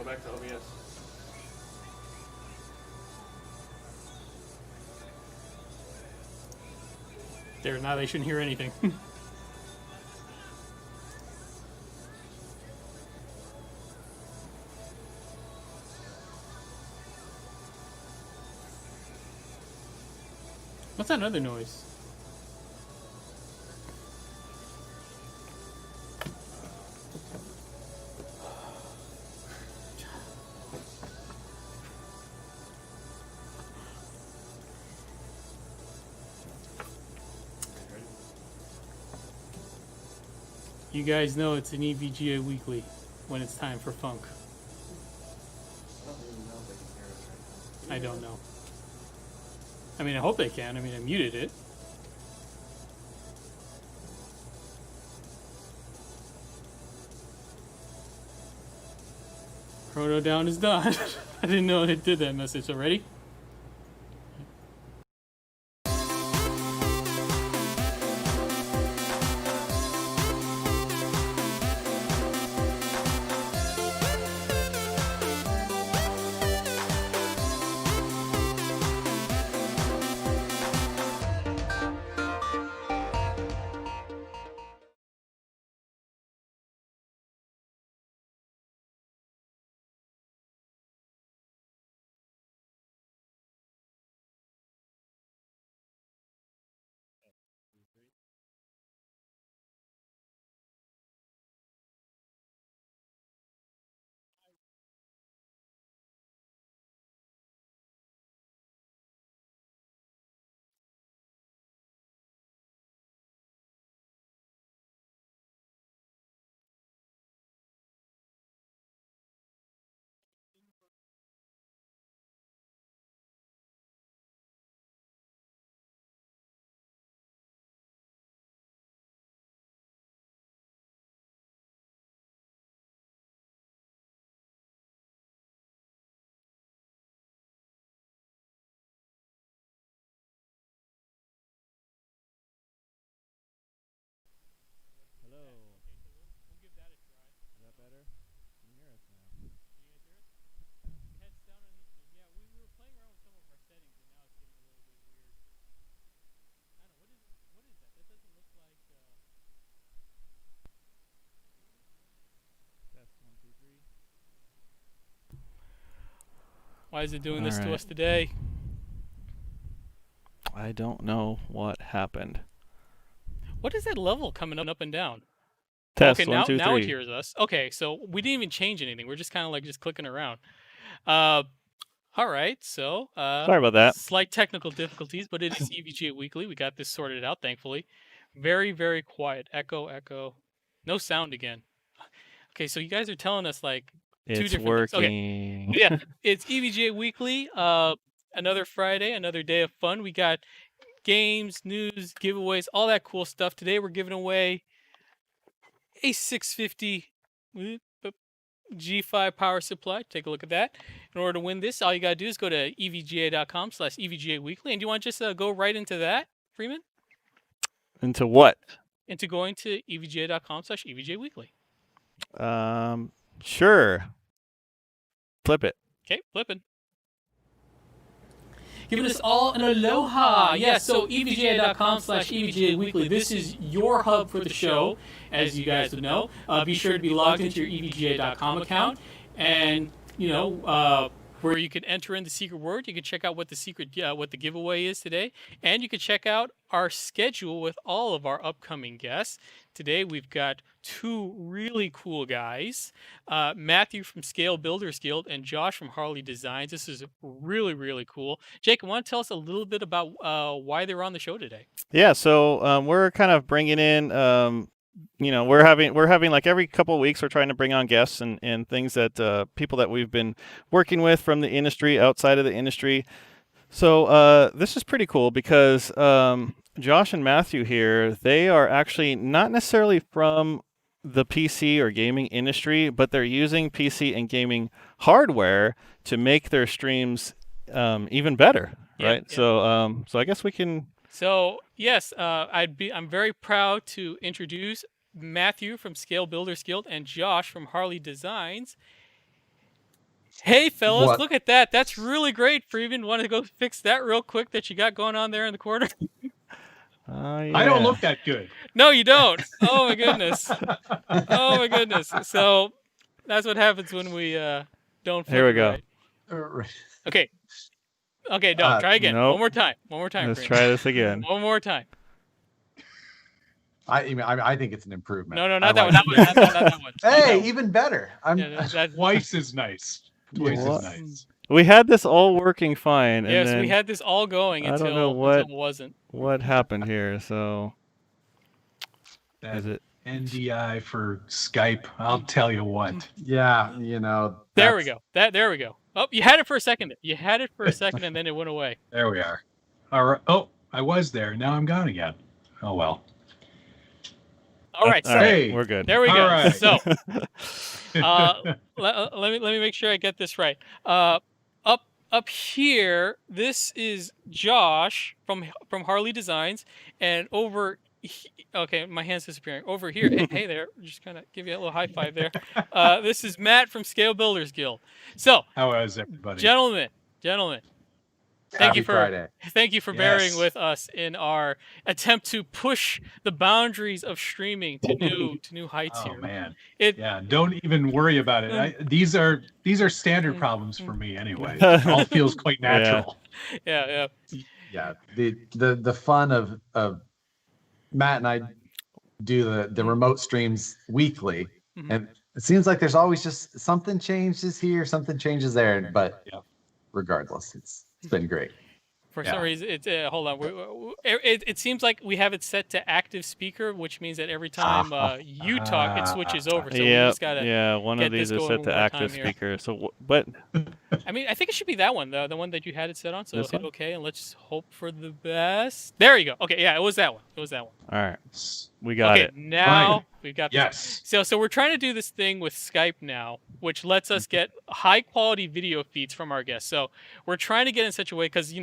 back to OBS. There, now they shouldn't hear anything. What's that other noise? You guys know it's an EVGA weekly when it's time for funk. I don't even know if they can hear us right now. I don't know. I mean, I hope they can. I mean, I muted it. Chrono down is done. I didn't know it did that message already. Hello. We'll give that a try. Is that better? Can you hear us now? Heads down on the, yeah, we were playing around with some of our settings, and now it's getting a little bit weird. I don't know, what is that? That doesn't look like, Test 1, 2, 3. Why is it doing this to Alright. us today? I don't know what happened. What is that level coming up and down? Test Okay, 1, 2, 3. now it hears us. Okay, so we didn't even change anything. We're just kind of like just clicking around. All right, so Sorry about that. slight technical difficulties, but it is EVGA Weekly. We got this sorted out, thankfully. Very, very quiet. Echo, echo. No sound again. Okay, so you guys are telling us like two It's different things. Okay. working. Yeah, it's EVGA Weekly. Another Friday, another day of fun. We got games, news, giveaways, all that cool stuff. Today we're giving away a 650 G5 power supply. Take a look at that. In order to win this, all you got to do is go to evga.com/EVGA Weekly. And do you want to just go right into that, Freeman? Into what? Into going to evga.com/EVGA Weekly. Sure. Flip it. Okay, flipping. Giving us all an aloha. Yes, so evga.com/EVGA Weekly. This is your hub for the show, as you guys would know. Be sure to be logged into your evga.com account, and where you can enter in the secret word. You can check out what the giveaway is today, and you can check out our schedule with all of our upcoming guests. Today we've got two really cool guys, Matthew from Scale Builders Guild and Josh from Harley Designs. This is really, really cool. Jake, want to tell us a little bit about why they're on the show today? Yeah, so we're kind of bringing in, we're having like every couple of weeks we're trying to bring on guests and things that people that we've been working with from the industry, outside of the industry. So this is pretty cool because Josh and Matthew here, they are actually not necessarily from the PC or gaming industry, but they're using PC and gaming hardware to make their streams even better, right? Yep. So I guess we can. So yes, I'm very proud to introduce Matthew from Scale Builders Guild and Josh from Harley Designs. Hey, fellas, What? look at that. That's really great, Freeman. Want to go fix that real quick that you got going on there in the corner? Yeah. I don't look that good. No, you don't. Oh, my goodness. Oh, my goodness. So that's what happens when we don't flip Here we it go. right. Okay. Okay, no, try again. Nope. One more time. One more time, Let's Freeman. try this again. One more time. I think it's an improvement. No, I not that like one. Not that one. Hey, even better. Twice as nice. Twice What? as nice. We had this all working fine, and Yes, then we had this all going I until, don't know until it wasn't. what happened here. So That is it? NDI for Skype. I'll tell you what. Yeah, There we go. There we go. Oh, you had it for a second. You had it for a second, and then it went away. There we are. All right. Oh, I was there. Now I'm gone again. Oh well. All right. All So right, Hey. we're good. there we go. All right. So let me make sure I get this right. Up here, this is Josh from Harley Designs, and over. Okay, my hand's disappearing. Over here, hey there, just kind of give you a little high five there. This is Matt from Scale Builders Guild. So, How is everybody? gentlemen, Happy Friday. thank you for bearing Yes. with us in our attempt to push the boundaries of streaming to new heights Oh here. man. It Yeah. Don't even worry about it. These are standard problems for me anyway. It all feels quite natural. yeah. Yeah, the fun of Matt and I do the remote streams weekly, Mhm. and it seems like there's always just something changes here, something changes there, but Yeah. regardless, it's been great. For some reason, it's hold on. It seems like we have it set to active speaker, which means that every time you talk, it switches over. So we just gotta. One get of these this is going set to one more active time here. speaker. So, but I mean, I think it should be that one, the one that you had it set on. So This hit one? OK, and let's hope for the best. There you go. Okay, yeah, it was that one. All all right, we got okay, it. now we've got this. Yes. So we're trying to do this thing with Skype now, which lets us get high quality video feeds from our guests. So we're trying to get in such a way because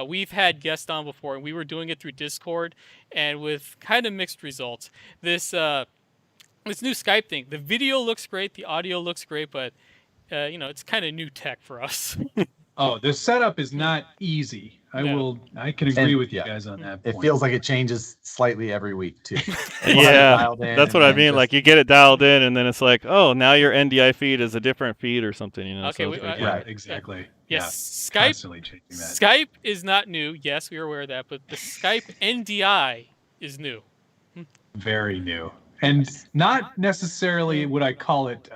we've had guests on before, and we were doing it through Discord, and with kind of mixed results. This new Skype thing, the video looks great, the audio looks great, but it's kind of new tech for us. Oh, the setup is not easy. I can agree with you guys on that It point. feels like it changes slightly every week too. Yeah, Dialed in that's what and I then mean. just- Like you get it dialed in, and then it's like, oh, now your NDI feed is a different feed or something. Okay, so it's pretty cool. Yeah, Right. exactly. Yes, Yeah, Skype. constantly changing that. Skype is not new. Yes, we are aware of that, but the Skype NDI is new. Very new. And not necessarily would I call it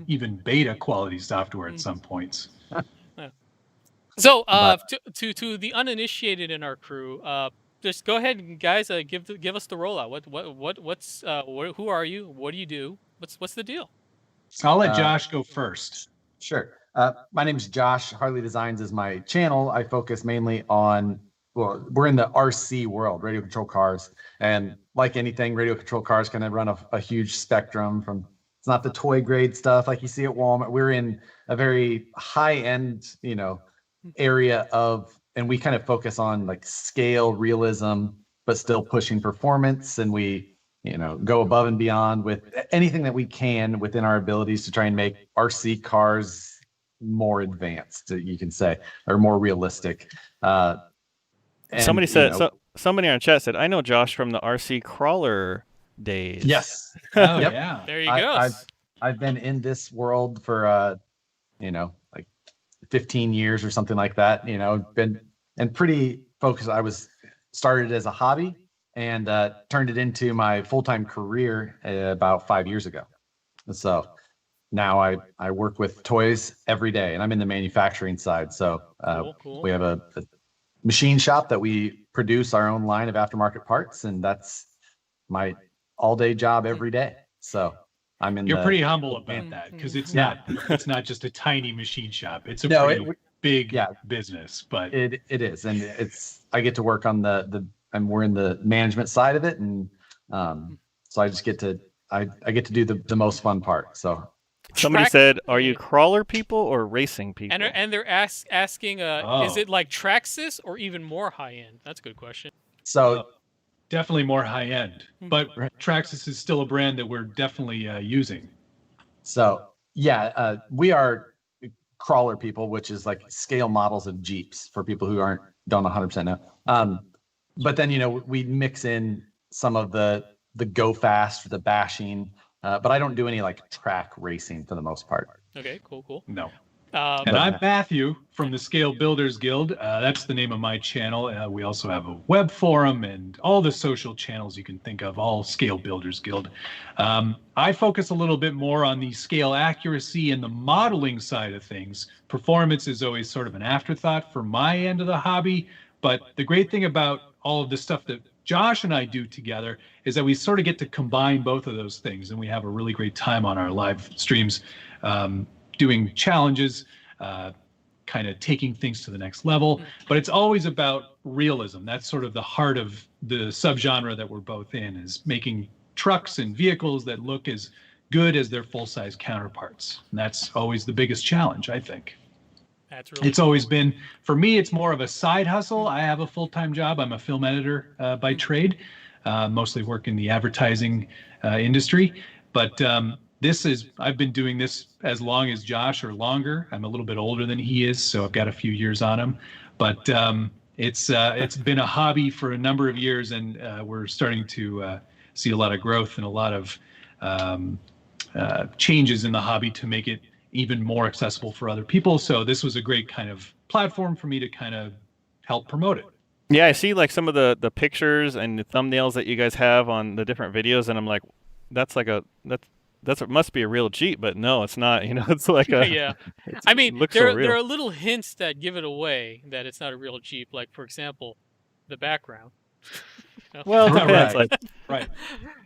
even beta quality software at some points. So, But- to the uninitiated in our crew, just go ahead and guys, give us the rollout. Who are you? What do you do? What's the deal? I'll let Josh go first. Sure. My name is Josh. Harley Designs is my channel. I focus mainly on, we're in the RC world, radio control cars. And like anything, radio control cars kind of run a huge spectrum from, it's not the toy grade stuff like you see at Walmart. We're in a very high end, area and we kind of focus on like scale, realism, but still pushing performance. And we, go above and beyond with anything that we can within our abilities to try and make RC cars more advanced, you can say, or more realistic. And, Somebody said, somebody on chat said, I know Josh from the RC crawler days. yes, Oh, Yep. yeah. There you go. I've been in this world for, like 15 years or something like that, been and pretty focused. I was started as a hobby and turned it into my full-time career about 5 years ago. So now I work with toys every day, and I'm in the manufacturing side. So Cool. we have a machine shop that we produce our own line of aftermarket parts, and that's my all-day job every day. So I'm in. You're pretty humble about that because it's not just a tiny machine shop. It's a pretty big business, but it is, and I get to work on and we're in the management side of it, and so I just get to I get to do the most fun part. So Somebody said, are you crawler people or racing people? And they're asking, is it like Traxxas or even more high end? That's a good question. So definitely more high end, but Traxxas is still a brand that we're definitely using. So we are crawler people, which is like scale models of Jeeps for people who don't 100% know. But then, we mix in some of the go fast, the bashing, but I don't do any like track racing for the most part. Okay, cool. No. And I'm Matthew from the Scale Builders Guild. That's the name of my channel. We also have a web forum and all the social channels you can think of, all Scale Builders Guild. I focus a little bit more on the scale accuracy and the modeling side of things. Performance is always sort of an afterthought for my end of the hobby. But the great thing about all of the stuff that Josh and I do together is that we sort of get to combine both of those things. And we have a really great time on our live streams. Doing challenges, kind of taking things to the next level, but it's always about realism. That's sort of the heart of the subgenre that we're both in, is making trucks and vehicles that look as good as their full-size counterparts. And that's always the biggest challenge, I think. That's really It's always been, for me, it's more of a side hustle. I have a full-time job. I'm a film editor by trade, mostly work in the advertising industry, but I've been doing this as long as Josh or longer. I'm a little bit older than he is, so I've got a few years on him. But it's been a hobby for a number of years, and we're starting to see a lot of growth and a lot of changes in the hobby to make it even more accessible for other people. So this was a great kind of platform for me to kind of help promote it. Yeah, I see like some of the pictures and the thumbnails that you guys have on the different videos, and I'm like, it must be a real Jeep, but no, it's not. It's like a yeah. I mean, looks there so real. are little hints that give it away that it's not a real Jeep. Like, for example, the background. Well, it depends. Right. Like, Right.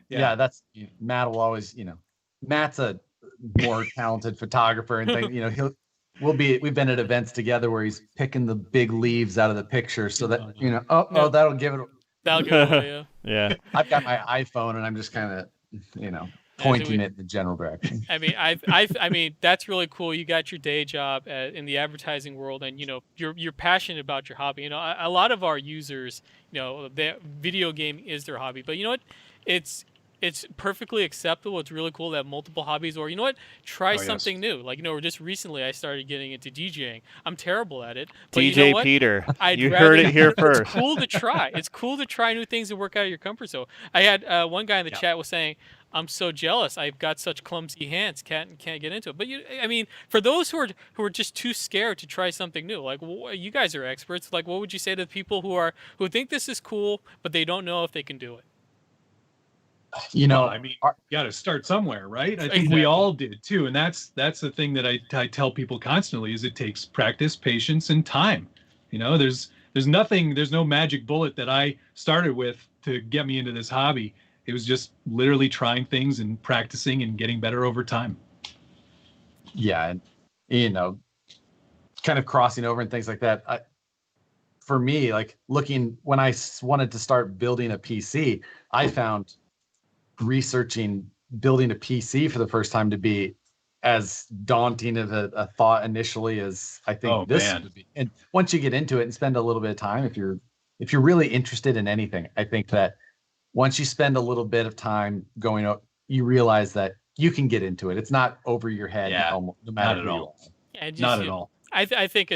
Yeah, that's Matt will always, Matt's a more talented photographer and things. We've been at events together where he's picking the big leaves out of the picture so that that'll give it. That'll give it away. yeah. I've got my iPhone and I'm just kind of pointing it in the general direction. I mean, I mean, that's really cool. You got your day job in the advertising world, and you're passionate about your hobby. A lot of our users, their video gaming is their hobby. But you know what? It's perfectly acceptable. It's really cool to have multiple hobbies, or try something new. Like just recently I started getting into DJing. I'm terrible at it. But DJ Peter, you heard it here first. It's cool to try. It's cool to try new things and work out of your comfort zone. I had one guy in the chat was saying, I'm so jealous. I've got such clumsy hands. Can't get into it. But I mean, for those who are just too scared to try something new, like you guys are experts. Like, what would you say to the people who think this is cool, but they don't know if they can do it? I mean, you got to start somewhere, right? I think we all did too, and that's the thing that I tell people constantly is it takes practice, patience, and time. There's no magic bullet that I started with to get me into this hobby. It was just literally trying things and practicing and getting better over time. Yeah, and kind of crossing over and things like that. For me, like when I wanted to start building a PC, I found researching building a PC for the first time to be as daunting of a thought initially as I think would be. And once you get into it and spend a little bit of time, if you're really interested in anything, I think that once you spend a little bit of time going up, you realize that you can get into it. It's not over your head, no matter not at all. Not at all. I think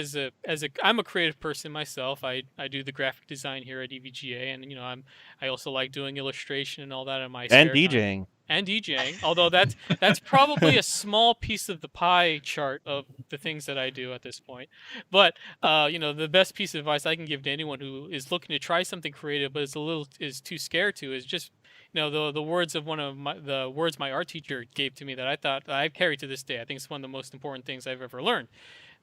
I'm a creative person myself. I do the graphic design here at EVGA, and I also like doing illustration and all that in my spare time. DJing. Although that's probably a small piece of the pie chart of the things that I do at this point. But the best piece of advice I can give to anyone who is looking to try something creative but is too scared to is just the words of the words my art teacher gave to me that I thought I've carried to this day. I think it's one of the most important things I've ever learned.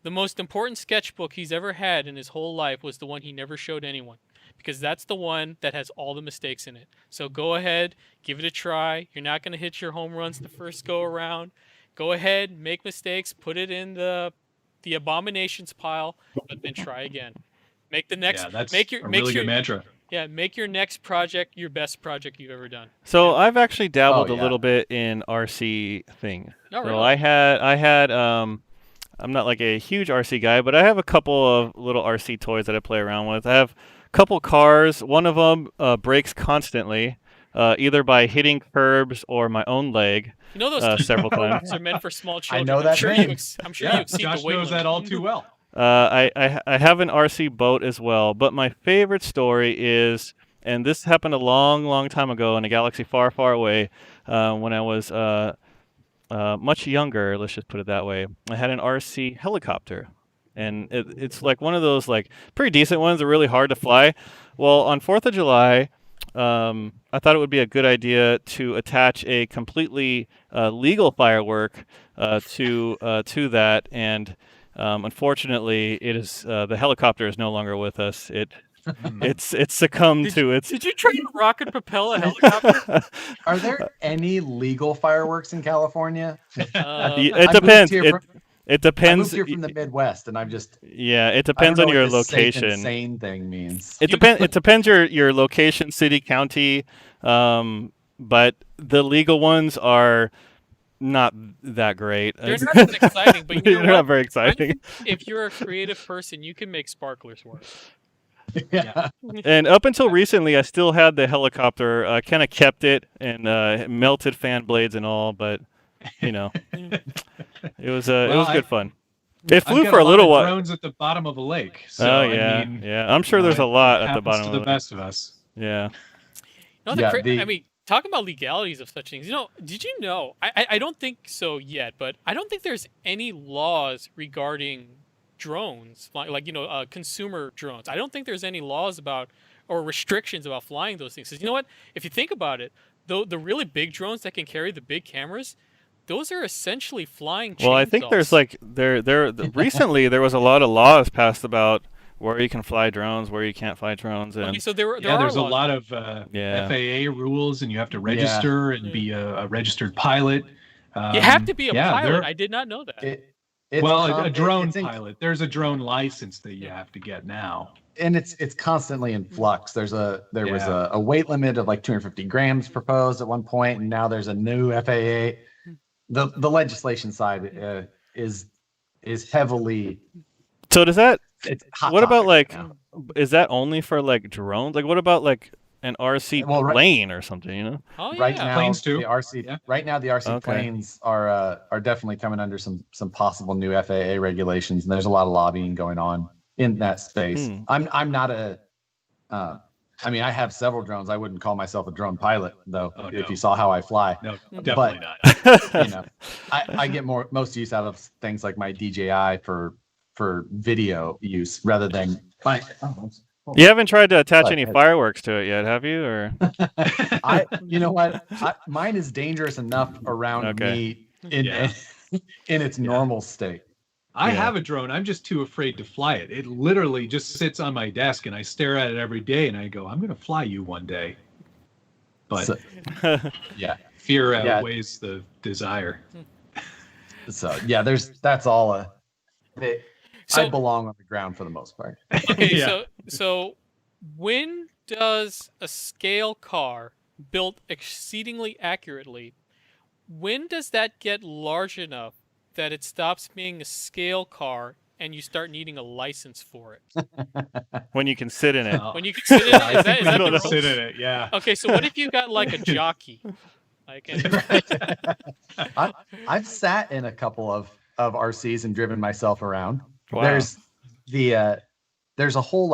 The most important sketchbook he's ever had in his whole life was the one he never showed anyone, because that's the one that has all the mistakes in it. So go ahead, give it a try. You're not going to hit your home runs the first go around. Go ahead, make mistakes, put it in the abominations pile, but then try again. Make the next. Yeah, that's make a really good mantra. Yeah, make your next project your best project you've ever done. So I've actually dabbled a little bit in RC thing. Oh, so really? I had I'm not like a huge RC guy, but I have a couple of little RC toys that I play around with. I have a couple cars. One of them breaks constantly. either by hitting curbs or my own leg You know those several times. programs are meant for small children. know that I'm sure name. I'm sure Yeah, you exceed Josh the weight knows limit. that all too well. I have an RC boat as well, but my favorite story is, and this happened a long time ago in a galaxy far, far away, when I was much younger. Let's just put it that way. I had an RC helicopter, and it's like one of those like pretty decent ones. They're really hard to fly. Well, on 4th of July, I thought it would be a good idea to attach a completely legal firework to that, and unfortunately, it is the helicopter is no longer with us. It's succumbed to its. Did you try to rocket propel a helicopter? Are there any legal fireworks in California? It depends. It I depends. moved here from the Midwest, and I'm just. Yeah, it I depends don't on know your what this safe location. and sane thing means. It depends. It depends your location, city, county. But the legal ones are not that great. They're not that exciting, but you know They're not what? very I exciting. think if you're a creative person, you can make sparklers work. Yeah. And up until recently, I still had the helicopter. I kind of kept it and melted fan blades and all, but you know, it was good fun. It flew I've got for a little while. Drones at the bottom of a lake. So, Oh yeah, I mean, yeah. I'm sure there's a lot at the happens bottom to of the it. best of us. Yeah. No, Yeah, I mean, talking about legalities of such things. You know, did you know? I don't think so yet, but I don't think there's any laws regarding drones, like consumer drones. I don't think there's any laws about or restrictions about flying those things. 'Cause you know what? If you think about it, the really big drones that can carry the big cameras, those are essentially flying chainsaws. Well, I think there's like recently there was a lot of laws passed about where you can fly drones, where you can't fly drones, and Okay, so there are There's a laws. lot of Yeah. FAA rules, and you have to register and be a registered pilot. You have to be a yeah, pilot. there- I did not know that. It's a drone it's pilot. There's a drone license that you have to get now. and it's constantly in flux. There was Yeah. a weight limit of like 250 grams proposed at one point, and now there's a new FAA. The legislation side is heavily. so does that. It's a hot What about topic like? now. Is that only for like drones? Like, what about like an RC Well, plane or something? You know? Oh yeah. Right now, Planes too. the RC Yeah. right now the RC Okay. planes are definitely coming under some possible new FAA regulations, and there's a lot of lobbying going on in that space. Hmm. I'm not a. I mean, I have several drones. I wouldn't call myself a drone pilot, though. Oh, if no. you saw how I fly, No, But- definitely not. you know, I get most use out of things like my DJI for video use rather than my. You haven't tried to attach But any it's- fireworks to it yet, have you? Or You know what? Mine is dangerous enough around Okay. me in Yeah. in its normal state. I Yeah. have a drone. I'm just too afraid to fly it. It literally just sits on my desk, and I stare at it every day, and I go, "I'm going to fly you one day." But So, yeah. fear Yeah. outweighs the desire. So yeah, that's all I So belong on the ground for the most part. okay, Yeah. so when does a scale car built exceedingly accurately, when does that get large enough that it stops being a scale car and you start needing a license for it? when you can sit in it. Uh, When you can sit in it, is that we the don't rule? sit in it. Yeah. Okay, so what if you got like a jockey? Like, I've sat in a couple of RCs and driven myself around. Wow. There's a whole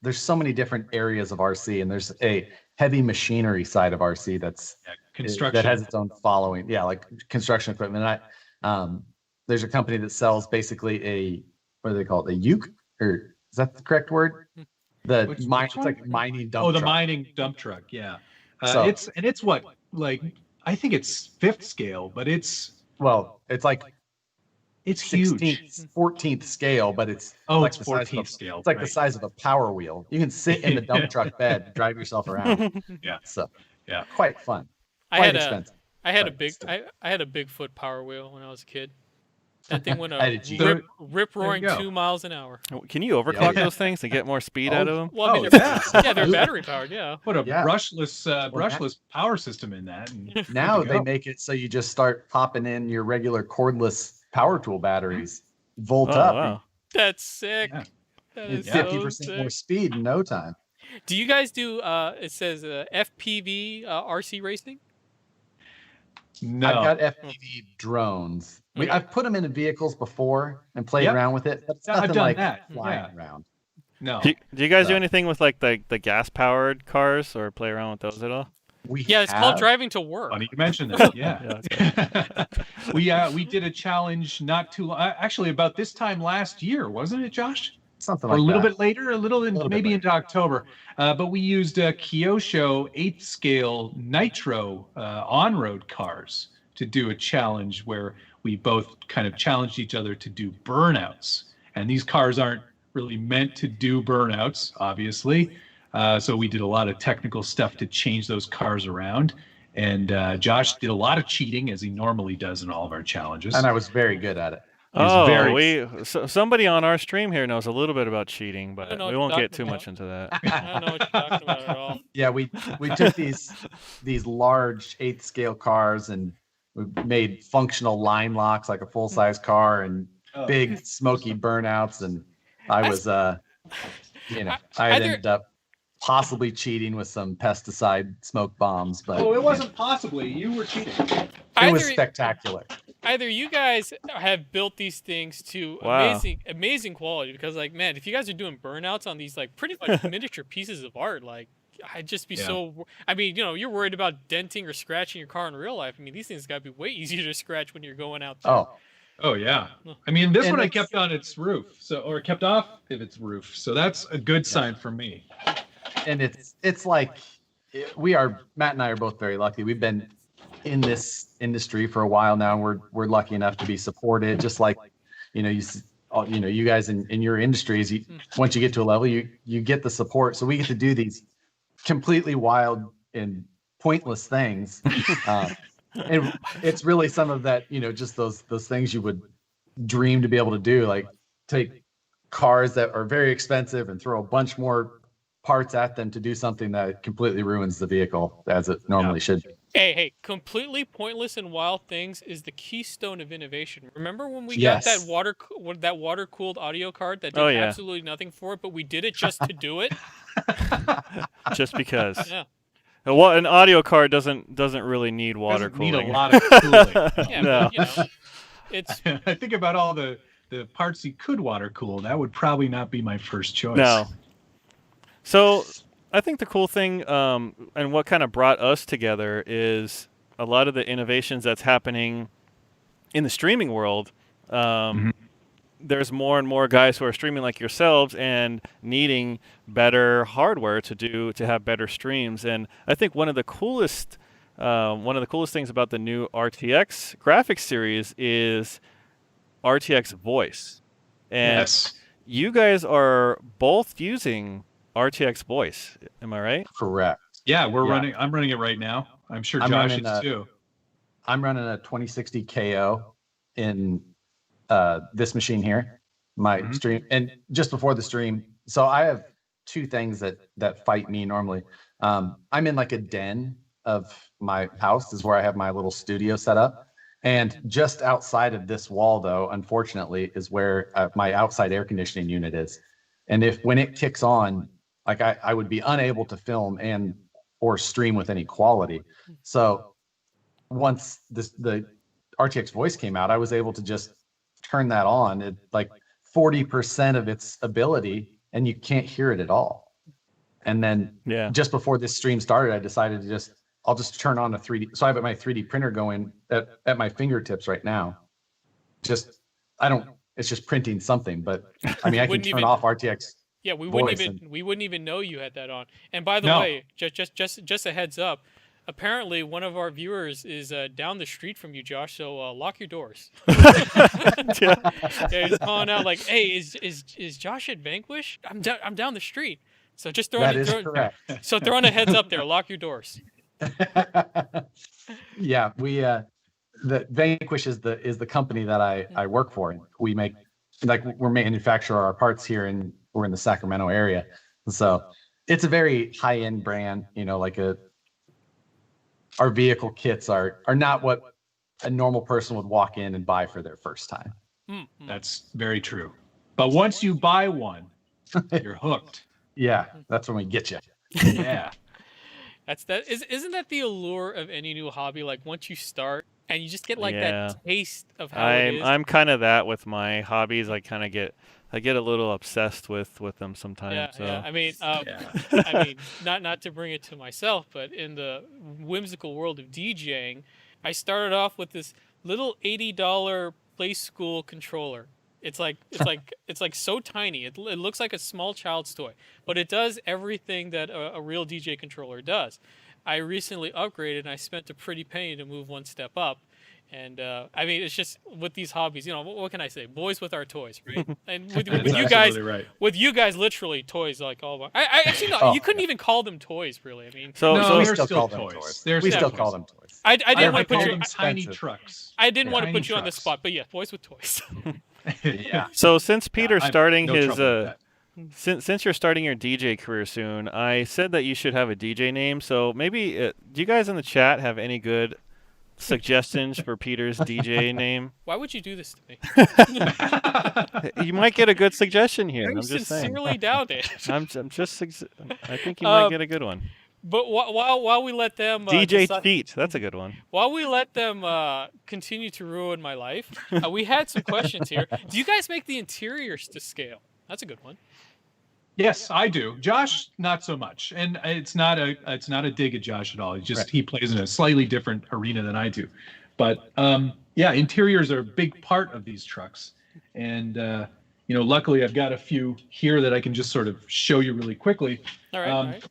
there's so many different areas of RC, and there's a heavy machinery side of RC that's Construction. that has its own following. Yeah, like construction equipment. And there's a company that sells basically what do they call it? A uke, or is that the correct word? Which It's one? like a mining dump. Oh, the truck. mining dump truck. Yeah. So- It's what, like, I think it's 5th scale, but it's Well, it's like huge. 16th, 14th scale, but it's Oh, like it's the size of 14th a- scale. It's like the right. size of a power wheel. You can sit in the dump truck bed, drive yourself around. Yeah. So Yeah. quite fun. I Quite had expensive. I had a but big still. I had a Bigfoot Power Wheel when I was a kid. That thing went I had a a Jeep. rip roaring go. 2 miles an hour. Can you overclock Yeah. those things to get more speed out of them? Well, I mean, Oh, they're battery powered. Yeah. Put a Yeah. brushless power system in that. And Now good to they go. make it so you just start popping in your regular cordless power tool batteries, volt Oh up, wow. That's sick. Yeah. That and is it's so 50% more sick. speed in no time. Do you guys do? It says FPV RC racing. No. I've got FPV drones. Okay. I've put them into vehicles before and played Yep. around with it, but it's I've nothing done like that. flying Yeah. around. No. Do you guys do So- anything with like the gas powered cars or play around with those at all? Yeah, it's called driving to work. Funny you mentioned that. Yeah. Yeah, we did a challenge not too long, actually about this time last year, wasn't it, Josh? Something Or like a little that. bit later, maybe bit into October. But we used Kyosho 8th scale nitro on-road cars to do a challenge where we both kind of challenged each other to do burnouts. And these cars aren't really meant to do burnouts, obviously. So we did a lot of technical stuff to change those cars around. And Josh did a lot of cheating, as he normally does in all of our challenges. And I was very good at it. Somebody on our stream here knows a little bit about cheating, but know we what won't you're get too talking much into that. I don't know what you're talking about at all. Yeah, we took these large 8th scale cars and we made functional line locks like a full size car and big smoky burnouts. And I was, I ended up possibly cheating with some pesticide smoke bombs, but Oh, it wasn't possibly. You were cheating. it was spectacular. Either you guys have built these things to Wow. amazing quality, because like, man, if you guys are doing burnouts on these like pretty much miniature pieces of art, like I'd just be so. I mean, you're worried about denting or scratching your car in real life. I mean, these things got to be way easier to scratch when you're going out there. Oh yeah. I mean, this And one I it's- kept on its roof, or kept off of its roof. So that's a good sign for me. And it's like Matt and I are both very lucky. We've been in this industry for a while now. We're lucky enough to be supported, just like you guys in your industries. Once you get to a level, you get the support. So we get to do these completely wild and pointless things. And it's really some of that, just those things you would dream to be able to do, like take cars that are very expensive and throw a bunch more parts at them to do something that completely ruins the vehicle as it normally should be. Hey, completely pointless and wild things is the keystone of innovation. Remember when we got that water cooled audio card that did absolutely nothing for it, but we did it just to do it? Just because. Yeah. Well, an audio card doesn't really need water Doesn't need cooling. a lot of cooling. Yeah, No. but, it's I think about all the parts you could water cool. That would probably not be my first choice. No. So I think the cool thing, and what kind of brought us together, is a lot of the innovations that's happening in the streaming world. There's more and more guys who are streaming like yourselves and needing better hardware to have better streams. And I think one of the coolest things about the new RTX graphics series is RTX voice. And Yes. you guys are both using RTX voice. Am I right? Correct. Yeah, Yeah. running. I'm running it right now. I'm sure I'm Josh running is too. I'm running a 2060 KO in this machine here, my stream. And just before the stream, so I have two things that fight me normally. I'm in like a den of my house. This is where I have my little studio set up. And just outside of this wall, though, unfortunately, is where my outside air conditioning unit is. And when it kicks on, like I would be unable to film or stream with any quality. So once the RTX voice came out, I was able to just turn that on at like 40% of its ability, and you can't hear it at all. And then just before this stream started, I decided I'll just turn on a 3D. So I have my 3D printer going at my fingertips right now. It's just printing something, but I mean, I can turn off RTX. Yeah, we wouldn't even know you had that on. And by the way, just a heads up. Apparently, one of our viewers is down the street from you, Josh. So lock your doors. Yeah, he's calling out like, "Hey, is Josh at Vanquish? I'm down the street." So just throwing correct. So throwing a heads up there. Lock your doors. Yeah, the Vanquish is the company that I work for. We make we're manufacture our parts here, and we're in the Sacramento area. So it's a very high end brand. Our vehicle kits are not what a normal person would walk in and buy for their first time. That's very true. But once you buy one, you're hooked. Yeah, that's when we get you. Yeah. Isn't that the allure of any new hobby? Like once you start and you just get like Yeah. that taste of how it is. I'm kind of that with my hobbies. I get a little obsessed with them sometimes. Yeah, so. yeah. I mean, Yeah. I mean, not to bring it to myself, but in the whimsical world of DJing, I started off with this little $80 Play School controller. It's like so tiny. It looks like a small child's toy, but it does everything that a real DJ controller does. I recently upgraded, and I spent a pretty penny to move one step up. And I mean, it's just with these hobbies, you know, what can I say? Boys with our toys, right? And with That's you guys, absolutely right. with you guys, literally toys like all. I actually no, you couldn't even call them toys, really. I mean, So No, so they're still still call them toys. toys. They're We still still call toys. them toys. I didn't I want to put call you. them tiny expensive. trucks. I didn't want to Tiny put you on the trucks. spot, but yeah, boys with toys. Yeah. So since Peter's I'm starting no his trouble with that. since you're starting your DJ career soon, I said that you should have a DJ name. So maybe do you guys in the chat have any good suggestions for Peter's DJ name? Why would you do this to me? You might get a good suggestion here. I I'm just saying. sincerely doubt it. I'm just. I think you might get a good one. But while we let them DJ decide- Cheat. That's a good one. while we let them continue to ruin my life, we had some questions here. Do you guys make the interiors to scale? That's a good one. Yes, I do. Josh, not so much, and it's not a dig at Josh at all. It's just he plays in a slightly different arena than I do. But yeah, interiors are a big part of these trucks, and you know, luckily I've got a few here that I can just sort of show you really quickly. All right. All right.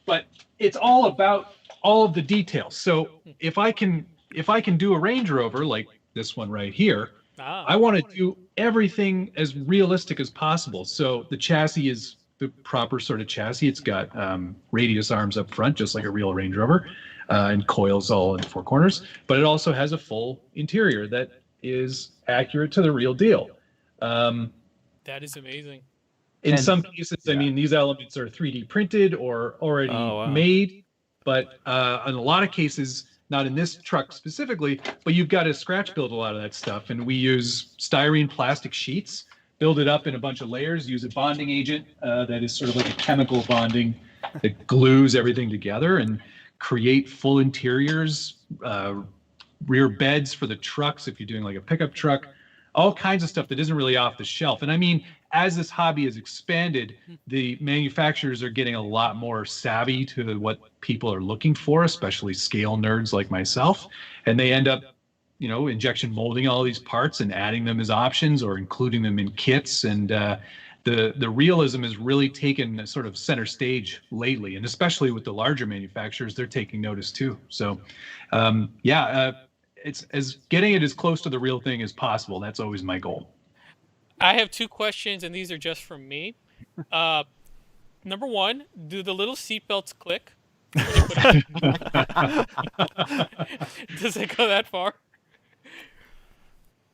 But it's all about all of the details. So if I can do a Range Rover like this one right here, I want to do everything as realistic as possible. So the chassis is the proper sort of chassis. It's got radius arms up front, just like a real Range Rover, and coils all in the four corners. But it also has a full interior that is accurate to the real deal. That is amazing. In some cases, I mean, these elements are 3D printed or already made. But in a lot of cases, not in this truck specifically, but you've got to scratch build a lot of that stuff. And we use styrene plastic sheets, build it up in a bunch of layers, use a bonding agent that is sort of like a chemical bonding that glues everything together, and create full interiors, rear beds for the trucks if you're doing like a pickup truck, all kinds of stuff that isn't really off the shelf. And I mean, as this hobby has expanded, the manufacturers are getting a lot more savvy to what people are looking for, especially scale nerds like myself. And they end up, you know, injection molding all these parts and adding them as options or including them in kits. And the realism has really taken a sort of center stage lately. And especially with the larger manufacturers, they're taking notice too. So it's getting it as close to the real thing as possible. That's always my goal. I have two questions, and these are just from me. Number one, do the little seatbelts click? Does it go that far?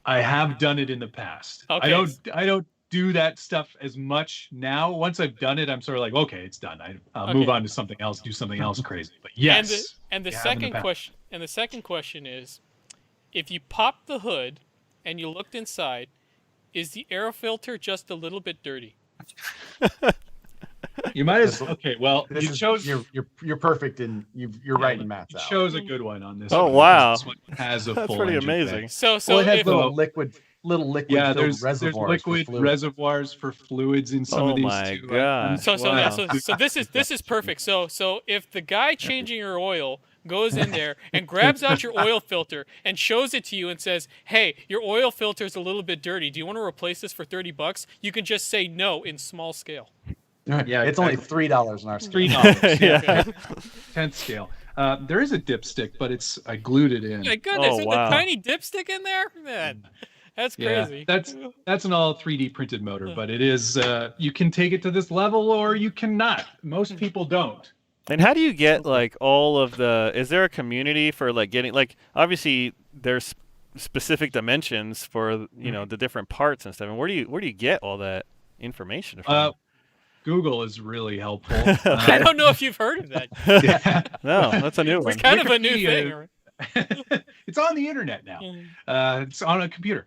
I have done it in the past. Okay. I don't do that stuff as much now. Once I've done it, I'm sort of like, okay, it's done. I'll move on to something else, do something else crazy. But yes. And the second question is, if you pop the hood and you looked inside, is the air filter just a little bit dirty? You might as okay. Well, This you is, chose. you're perfect, and you're right in Matt's You out. chose a good one on this. Oh, one, wow. because this one has a That's full pretty engine amazing. bay. So Well, it has if, little liquid Yeah, filled there's reservoirs. liquid for fluid. reservoirs for fluids in some Oh of these my too. God. so Wow. this is perfect. So if the guy changing your oil goes in there and grabs out your oil filter and shows it to you and says, "Hey, your oil filter is a little bit dirty. Do you want to replace this for $30?" You can just say no in small scale. Yeah, It's only $3 in our scale. $3. Yeah. 10th scale. There is a dipstick, but I glued it in. My goodness, Oh, with wow. a tiny dipstick in there? Man, that's crazy. That's an all 3D printed motor, but it is you can take it to this level or you cannot. Most people don't. And how do you get like all of the? Is there a community for like getting like obviously there's specific dimensions for the different parts and stuff. And where do you get all that information from? Google is really helpful. I don't know if you've heard of that. Yeah. No, that's a new one. It's kind of a new Wikipedia- thing. It's on the internet now. It's on a computer.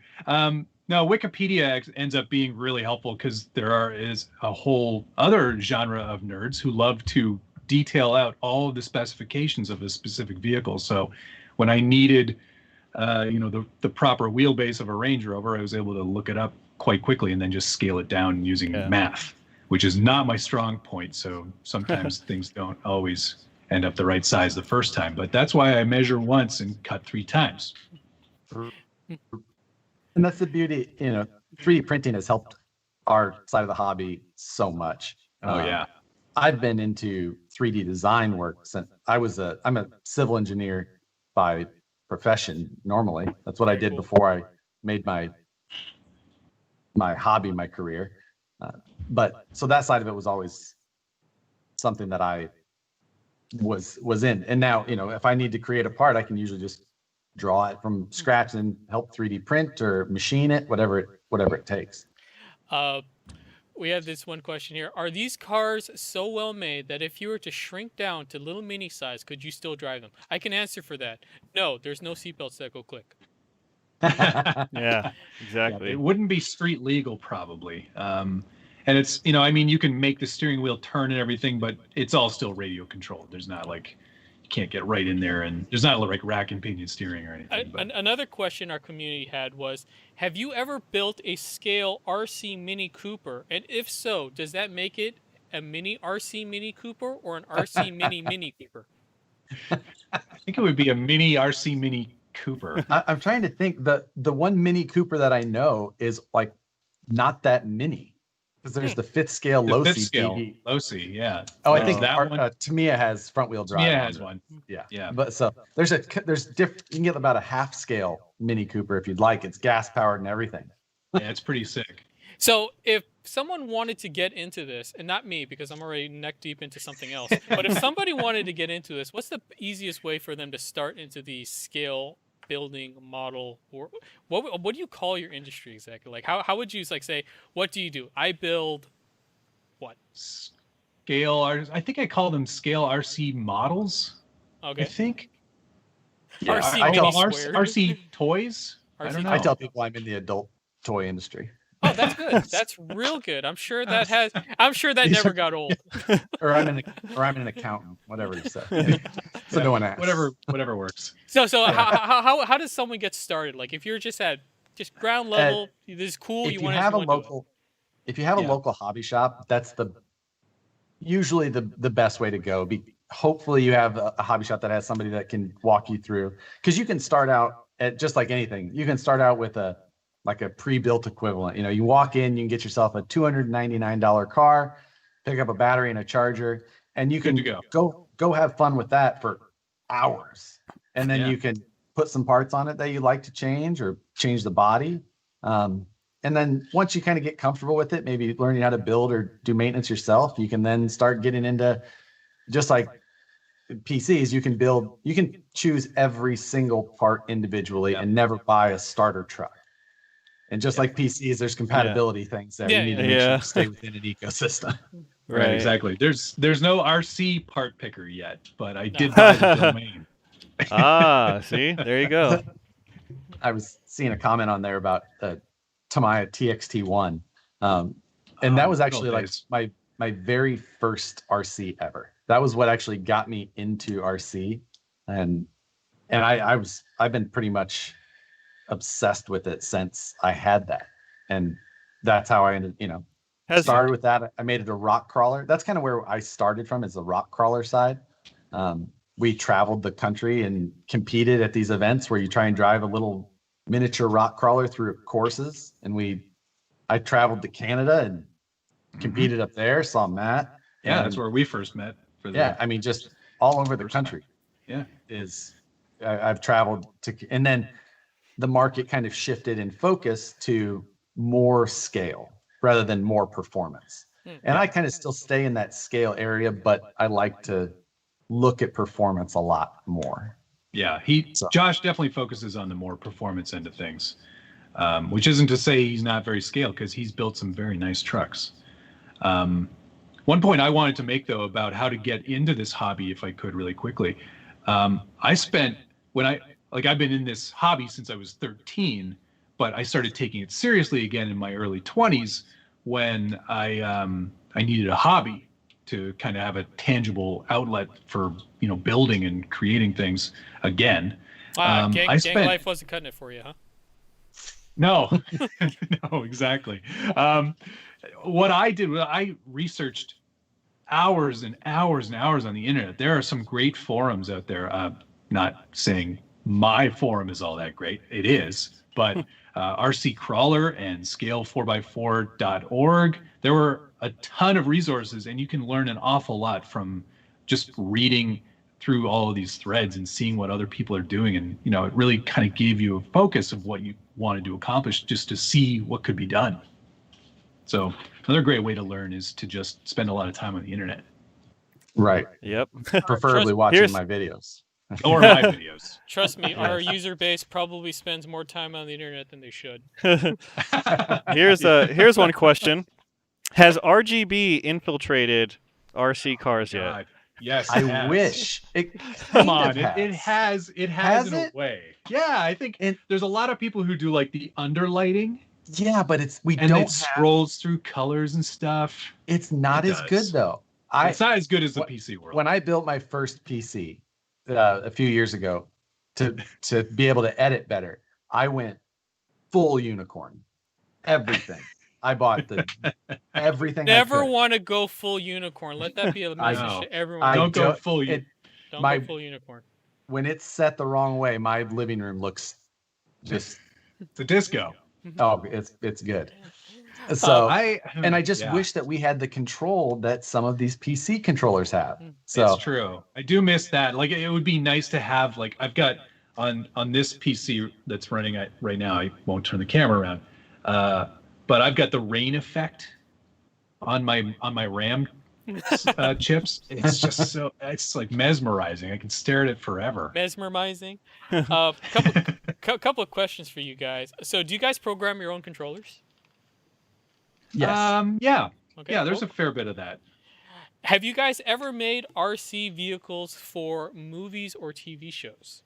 No, Wikipedia ends up being really helpful because is a whole other genre of nerds who love to detail out all of the specifications of a specific vehicle. So when I needed, the proper wheelbase of a Range Rover, I was able to look it up quite quickly and then just scale it down using math, which is not my strong point. So sometimes things don't always end up the right size the first time, but that's why I measure once and cut 3 times. And that's the beauty, 3D printing has helped our side of the hobby so much. Oh yeah. I've been into 3D design work since I'm a civil engineer by profession normally. That's what I did before I made my hobby my career. But so that side of it was always something that I was in. And now, if I need to create a part, I can usually just draw it from scratch and help 3D print or machine it, whatever it takes. We have this one question here. Are these cars so well made that if you were to shrink down to little mini size, could you still drive them? I can answer for that. No, there's no seatbelts that go click. Yeah, exactly. It wouldn't be street legal probably. And it's, you can make the steering wheel turn and everything, but it's all still radio controlled. There's not like, you can't get right in there, and there's not like rack and pinion steering or anything. Another question our community had was, have you ever built a scale RC Mini Cooper? And if so, does that make it a mini RC Mini Cooper or an RC Mini Cooper? I think it would be a mini RC Mini Cooper. I'm trying to think. The one Mini Cooper that I know is like not that mini. Because there's the 5th scale low C. Low C, yeah. Oh, I think that one. Tamiya has front wheel drive. Tamiya has one. Yeah. But so there's different. You can get about a half scale Mini Cooper if you'd like. It's gas powered and everything. Yeah, it's pretty sick. So if someone wanted to get into this, and not me because I'm already neck deep into something else, but if somebody wanted to get into this, what's the easiest way for them to start into the scale building model, or what do you call your industry exactly? Like how would you say, what do you do? I build what? Scale I think I call them scale RC models. Okay. I think. Yeah, RC toys. RC I don't know. I tell people I'm in the adult toy industry. Oh, that's good. That's real good. I'm sure that never got old. or I'm an accountant, whatever you say. So no one asks. Whatever works. So how does someone get started? Like if you're just at ground level, this is cool. If you have a local hobby shop, that's usually the best way to go. Hopefully you have a hobby shop that has somebody that can walk you through, because you can start out at just like anything. You can start out with a pre-built equivalent. You walk in, you can get yourself a $299 car, pick up a battery and a charger, and you can go have fun with that for hours. And then you can put some parts on it that you like to change or change the body. And then once you kind of get comfortable with it, maybe learning how to build or do maintenance yourself, you can then start getting into, just like PCs, you can choose every single part individually and never buy a starter truck. And just like PCs, there's compatibility things that you need to make sure to stay within an ecosystem. Right, exactly. There's no RC part picker yet, but I did buy the domain. See, there you go. I was seeing a comment on there about Tamiya TXT1, and that was actually like my very first RC ever. That was what actually got me into RC, and I've been pretty much obsessed with it since I had that, and that's how I ended. Started with that. I made it a rock crawler. That's kind of where I started from, is the rock crawler side. We traveled the country and competed at these events where you try and drive a little miniature rock crawler through courses. And I traveled to Canada and competed up there, saw Matt. Yeah, that's where we first met. Just all over the country. Yeah. I've traveled to, and then the market kind of shifted in focus to more scale rather than more performance. And I kind of still stay in that scale area, but I like to look at performance a lot more. Yeah, Josh definitely focuses on the more performance end of things, which isn't to say he's not very scale, because he's built some very nice trucks. One point I wanted to make, though, about how to get into this hobby, if I could really quickly. I've been in this hobby since I was 13, but I started taking it seriously again in my early 20s when I needed a hobby to kind of have a tangible outlet for building and creating things again. Gang life wasn't cutting it for you, huh? No, no, exactly. What I did was I researched hours and hours and hours on the internet. There are some great forums out there. Not saying my forum is all that great. It is, but RC Crawler and scale4x4.org. There were a ton of resources, and you can learn an awful lot from just reading through all of these threads and seeing what other people are doing. And, it really kind of gave you a focus of what you wanted to accomplish just to see what could be done. So another great way to learn is to just spend a lot of time on the internet. Right. Yep. Preferably watching my videos. Or my videos. Trust me, our user base probably spends more time on the internet than they should. Here's one question. Has RGB infiltrated RC cars yet? God. Yes, I wish. Come on, it has in a way. Yeah, I think there's a lot of people who do like the underlighting. Yeah, but it scrolls through colors and stuff. It's not as good though. It's not as good as the PC world. When I built my first PC a few years ago to be able to edit better, I went full unicorn. Everything. I bought everything. Never want to go full unicorn. Let that be a message to everyone. Don't go full unicorn. When it's set the wrong way, my living room looks just it's a disco. Oh, it's good. So I just wish that we had the control that some of these PC controllers have. So it's true. I do miss that. Like it would be nice to have I've got on this PC that's running right now. I won't turn the camera around. But I've got the rain effect on my RAM chips. It's just it's like mesmerizing. I can stare at it forever. Mesmerizing. Couple of questions for you guys. So, do you guys program your own controllers? Yes. Yeah. Okay, yeah. There's cool. a fair bit of that. Have you guys ever made RC vehicles for movies or TV shows?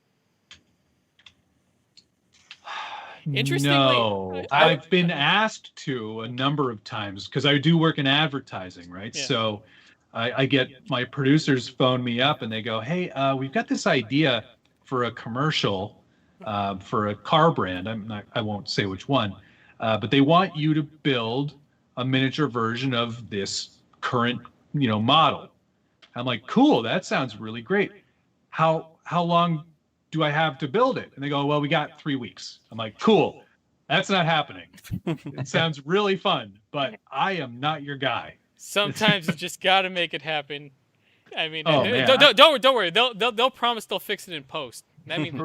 Interestingly, no, I've been asked to a number of times because I do work in advertising, right? Yeah. So I get my producers phone me up and they go, "Hey, we've got this idea for a commercial for a car brand. I won't say which one, but they want you to build a miniature version of this current, model." I'm like, "Cool, that sounds really great. How long do I have to build it?" And they go, "Well, we got 3 weeks." I'm like, "Cool, that's not happening. It sounds really fun, but I am not your guy." Sometimes you just got to make it happen. I mean, man. don't worry. They'll promise they'll fix it in post. I mean,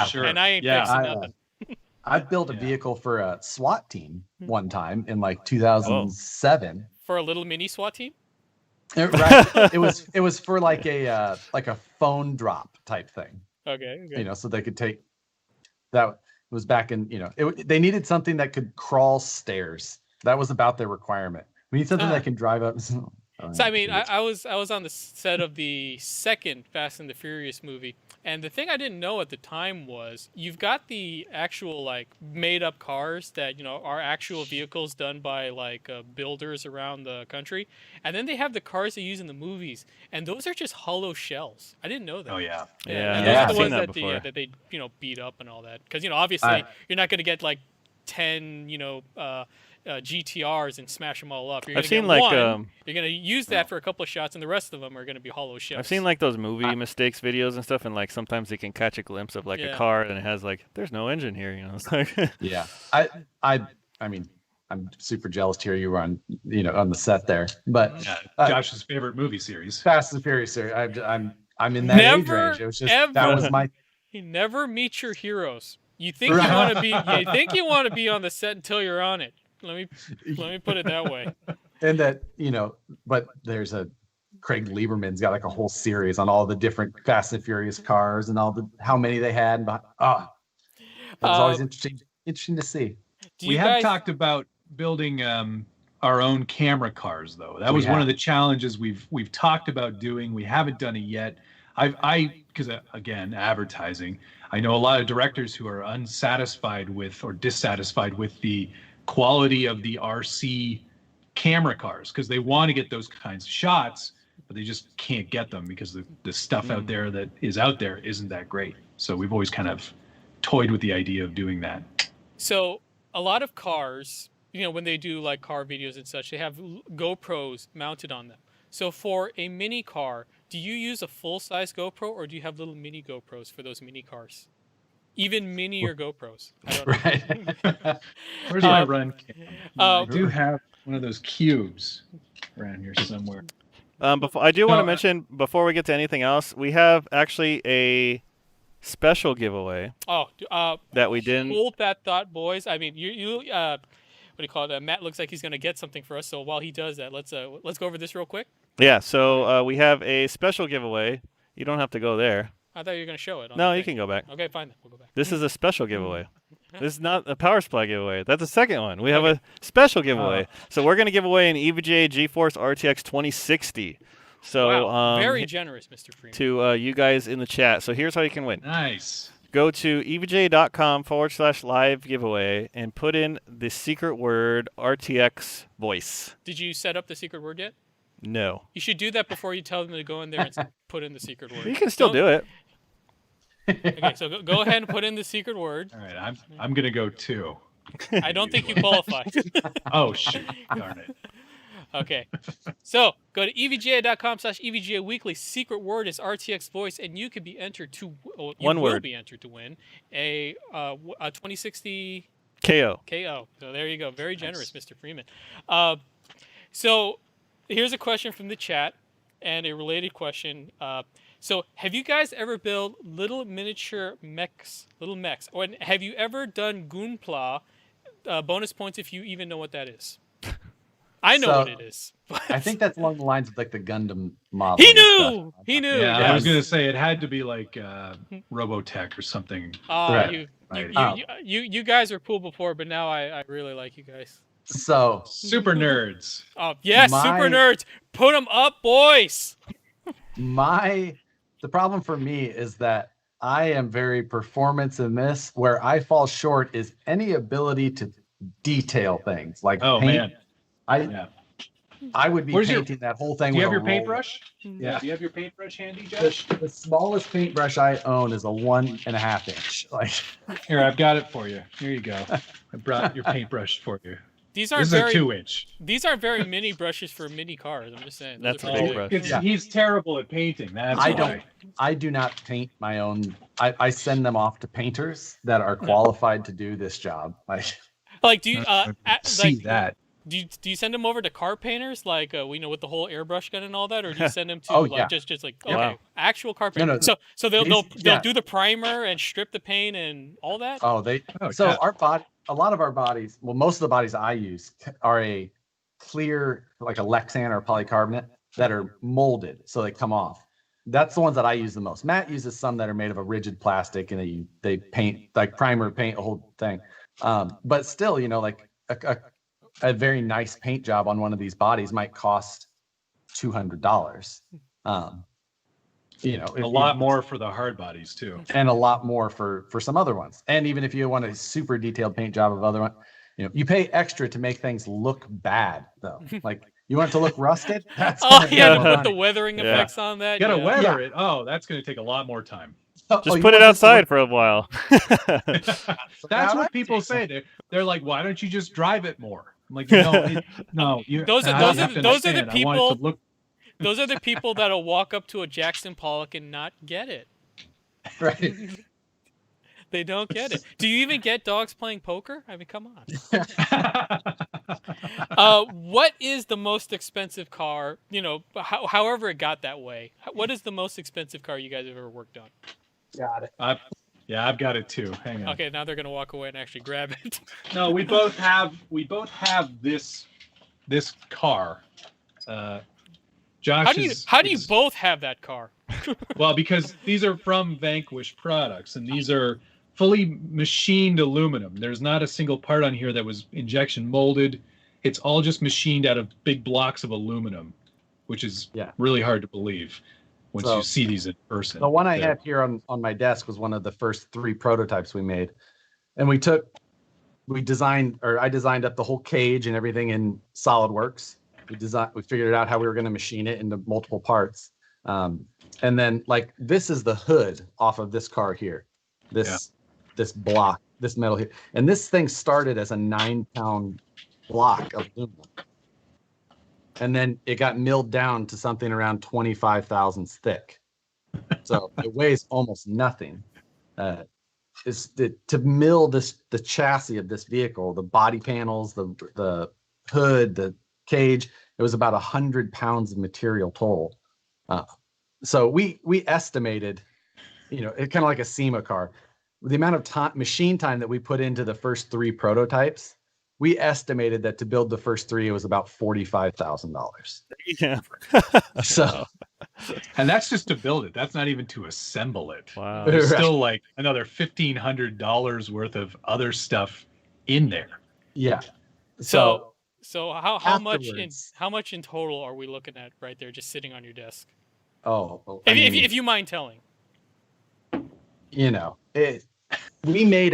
sure. And I ain't fixing nothing. I built a vehicle for a SWAT team one time in 2007. For a little mini SWAT team? Right. It was for like a phone drop type thing. Okay. So they could take that. It was back in, they needed something that could crawl stairs. That was about their requirement. We need something that can drive up. So I mean, I was on the set of the second Fast and the Furious movie, and the thing I didn't know at the time was you've got the actual made up cars that are actual vehicles done by builders around the country, and then they have the cars they use in the movies, and those are just hollow shells. I didn't know that. Oh yeah. And those are the ones that they beat up and all that, because obviously you're not going to get 10 GTRs and smash them all up. You're I've seen you're gonna use that for a couple of shots, and the rest of them are gonna be hollow shells. I've seen those movie mistakes videos and stuff, and sometimes they can catch a glimpse of a car and it has there's no engine here, It's yeah. I mean, I'm super jealous to hear you were on on the set there, but Josh's favorite movie series, Fast and Furious series. I'm in that age range. It was just that was my. You never meet your heroes. You think you want to be. You think you want to be on the set until you're on it. Let me put it that way. And that but there's Craig Lieberman's got a whole series on all the different Fast and Furious cars and how many they had. It was always interesting to see. We have talked about building our own camera cars, though. That was one of the challenges we've talked about doing. We haven't done it yet. Because again, advertising. I know a lot of directors who are unsatisfied with or dissatisfied with the quality of the RC camera cars because they want to get those kinds of shots, but they just can't get them because the stuff out there that is out there isn't that great. So we've always kind of toyed with the idea of doing that. So a lot of cars, when they do like car videos and such, they have GoPros mounted on them. So for a mini car, do you use a full-size GoPro or do you have little mini GoPros for those mini cars? Even minier GoPros. I don't know. Right. Where's my run cam? I do have one of those cubes around here somewhere. I do want to mention, before we get to anything else, we have actually a special giveaway that we didn't... Hold that thought, boys. I mean, you what do you call it? Matt looks like he's going to get something for us, so while he does that, let's go over this real quick. Yeah, so we have a special giveaway. You don't have to go there. I thought you were going to show it. No, you can go back. Okay, fine. Then. We'll go back. This is a special giveaway. This is not a power supply giveaway. That's the second one. We have a special giveaway. So we're going to give away an EVGA GeForce RTX 2060. So wow. Very generous, Mr. Freeman. To you guys in the chat. So here's how you can win. Nice. Go to evga.com/live giveaway and put in the secret word RTX voice. Did you set up the secret word yet? No. You should do that before you tell them to go in there and put in the secret word. You can still do it. Okay, so go ahead and put in the secret word. All right, I'm gonna go 2. I don't think you qualify. Oh shit! Darn it. Okay, so go to evga.com/EVGA weekly. Secret word is RTX voice, and you could be entered to. One word. Will be entered to win a 2060 KO. KO. So there you go. Very generous, Mr. Freeman. So here's a question from the chat, and a related question. So have you guys ever built little miniature mechs, little mechs? Or have you ever done Gunpla? Bonus points if you even know what that is. I know what it is. I think that's along the lines of like the Gundam model. He knew! He knew! Yeah, I was going to say it had to be like Robotech or something. You guys were cool before, but now I really like you guys. So super nerds. Oh, yes, super nerds. Put them up, boys. The problem for me is that I am very performance in this. Where I fall short is any ability to detail things like paint. Man. I would be painting that whole thing. Do you with have your a paintbrush? Yeah. Do you have your paintbrush handy, Josh? The smallest paintbrush I own is a 1.5 inch. Like, here, I've got it for you. Here you go. I brought your paintbrush for you. This is a 2-inch. These aren't very mini brushes for mini cars. I'm just saying. That's a big brush. He's terrible at painting. That's why. I do not paint my own. I send them off to painters that are qualified to do this job. Like, do you see that? Do you send them over to car painters, like with the whole airbrush gun and all that, or do you send them to just like actual car painters? No. So they'll do the primer and strip the paint and all that. A lot of our bodies, well, most of the bodies I use are a clear, like a Lexan or polycarbonate that are molded, so they come off. That's the ones that I use the most. Matt uses some that are made of a rigid plastic, and they paint like primer, paint a whole thing. But still, like a very nice paint job on one of these bodies might cost $200. A lot more for the hard bodies too, and a lot more for some other ones. And even if you want a super detailed paint job of other one, you pay extra to make things look bad though. Like you want it to look rusted. That's put the weathering effects on that. You gotta weather it. Oh, that's gonna take a lot more time. Just put it outside for a while. That's what people say. They're like, why don't you just drive it more? I'm like, no. Those are the people. Those are the people that'll walk up to a Jackson Pollock and not get it. Right. They don't get it. Do you even get dogs playing poker? I mean, come on. What is the most expensive car? However it got that way. What is the most expensive car you guys have ever worked on? Got it. I've got it too. Hang on. Okay, now they're gonna walk away and actually grab it. No, we both have this car. Josh how do you both have that car? Well, because these are from Vanquish products, and these are fully machined aluminum. There's not a single part on here that was injection molded. It's all just machined out of big blocks of aluminum, which is really hard to believe. once you see these in person. The one I have here on my desk was one of the first 3 prototypes we made. And I designed up the whole cage and everything in SolidWorks. We figured out how we were going to machine it into multiple parts. And then like, this is the hood off of this car here, this block, this metal here. And this thing started as a 9-pound block of aluminum. And then it got milled down to something around 25 thousandths thick. So it weighs almost nothing. To mill the chassis of this vehicle, the body panels, the hood, the cage, it was about 100 pounds of material total. So we estimated, it's kind of like a SEMA car. The amount of machine time that we put into the first 3 prototypes, we estimated that to build the first 3, it was about $45,000. Yeah. So, and that's just to build it. That's not even to assemble it. Wow. There's still like another $1,500 worth of other stuff in there. Yeah. So how much in total are we looking at right there, just sitting on your desk? If you mind telling. We made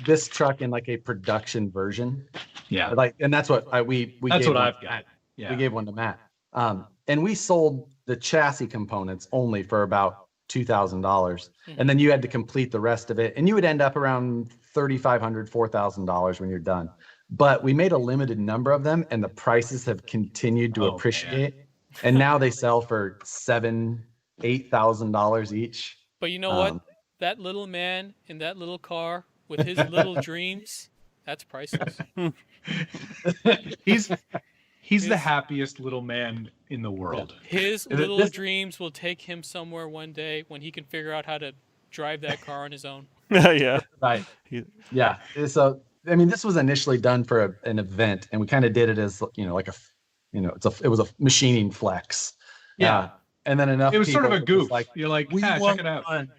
this truck in like a production version. Yeah. And that's what we that's gave what I've got. Yeah. We gave one to Matt. And we sold the chassis components only for about $2,000. And then you had to complete the rest of it. And you would end up around $3,500, $4,000 when you're done. But we made a limited number of them, and the prices have continued to appreciate. And now they sell for $7,000, $8,000 each. But you know what? That little man in that little car with his little dreams, that's priceless. He's the happiest little man in the world. His little dreams will take him somewhere one day when he can figure out how to drive that car on his own. Yeah. Right. Yeah. So, this was initially done for an event, and we kind of did it as, it was a machining flex. Yeah. And then enough. It was sort of a goof. Like, you're like, check it out. Fun.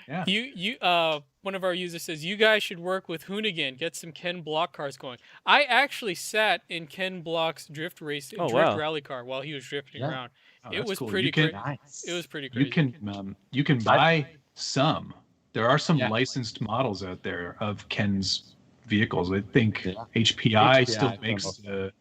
Yeah. One of our users says, you guys should work with Hoonigan, get some Ken Block cars going. I actually sat in Ken Block's drift rally car while he was drifting around. It was cool. pretty crazy. Nice. It was pretty crazy. You can buy some. There are some licensed models out there of Ken's vehicles. I think HPI still makes the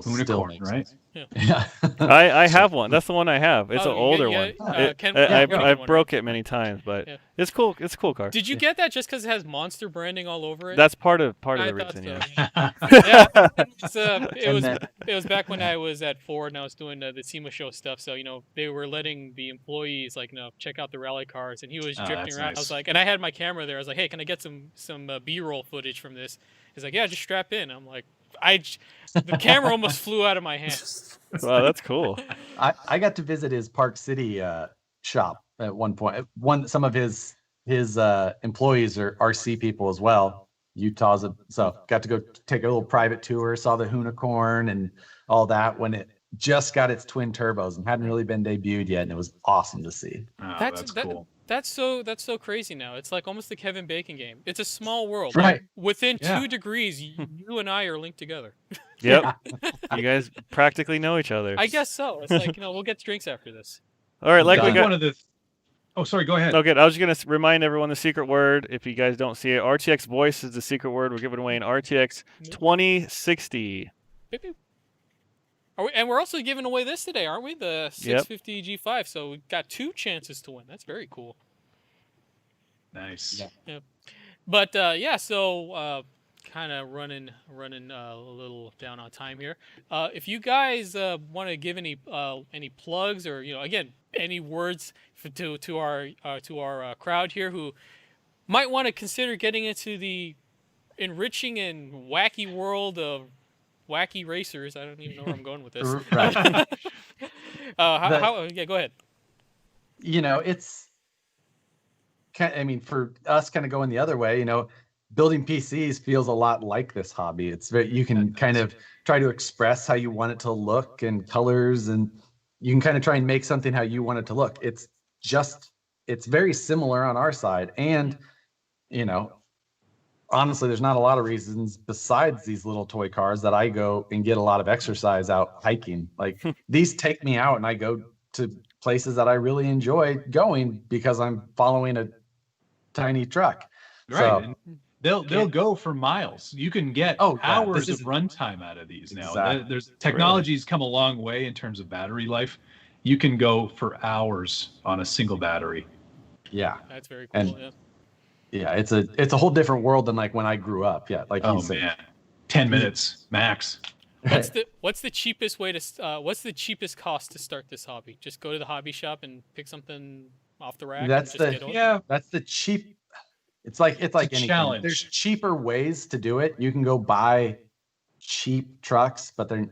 unicorn, right? Yeah. I have one. That's the one I have. It's an older one. I broke it many times, but it's cool. It's a cool car. Did you get that just because it has Monster branding all over it? That's part of the reason. So. It was back when I was at Ford and I was doing the SEMA show stuff. So they were letting the employees check out the rally cars, and he was drifting around. Nice. I was like, and I had my camera there. I was like, hey, can I get some B-roll footage from this? He's like, yeah, just strap in. I'm like, the camera almost flew out of my hand. Wow, that's cool. I got to visit his Park City shop at one point. Some of his employees are RC people as well. So got to go take a little private tour, saw the Hoonicorn and all that when it just got its twin turbos and hadn't really been debuted yet, and it was awesome to see. Oh, that's cool. That's so crazy now. It's like almost the Kevin Bacon game. It's a small world. Right. Within 2 degrees, you and I are linked together. Yep. You guys practically know each other. I guess so. It's like, we'll get drinks after this. All right, we got one of the. Oh, sorry. Go ahead. Okay, I was just gonna remind everyone the secret word. If you guys don't see it, RTX voice is the secret word. We're giving away an RTX 2060. And we're also giving away this today, aren't we? The 650 G5. So we've got 2 chances to win. That's very cool. Nice. Yeah. But so kind of running a little down on time here. If you guys want to give any plugs or again any words to our crowd here who might want to consider getting into the enriching and wacky world of wacky racers. I don't even know where I'm going with this. Right. Go ahead. It's for us kind of going the other way, building PCs feels a lot like this hobby. It's you can kind of try to express how you want it to look and colors, and you can kind of try and make something how you want it to look. It's very similar on our side. And, honestly, there's not a lot of reasons besides these little toy cars that I go and get a lot of exercise out hiking. Like these take me out and I go to places that I really enjoy going because I'm following a tiny truck. Right. So, And they'll go for miles. You can get hours of runtime out of these now. Exactly. There's technology's come a long way in terms of battery life. You can go for hours on a single battery. Yeah. That's very cool. And, yeah, it's a whole different world than like when I grew up. Yeah, like you said. Man. 10 minutes max. What's the cheapest way to what's the cheapest cost to start this hobby? Just go to the hobby shop and pick something off the rack. That's the cheap. It's like anything. Challenge. There's cheaper ways to do it. You can go buy cheap trucks, but then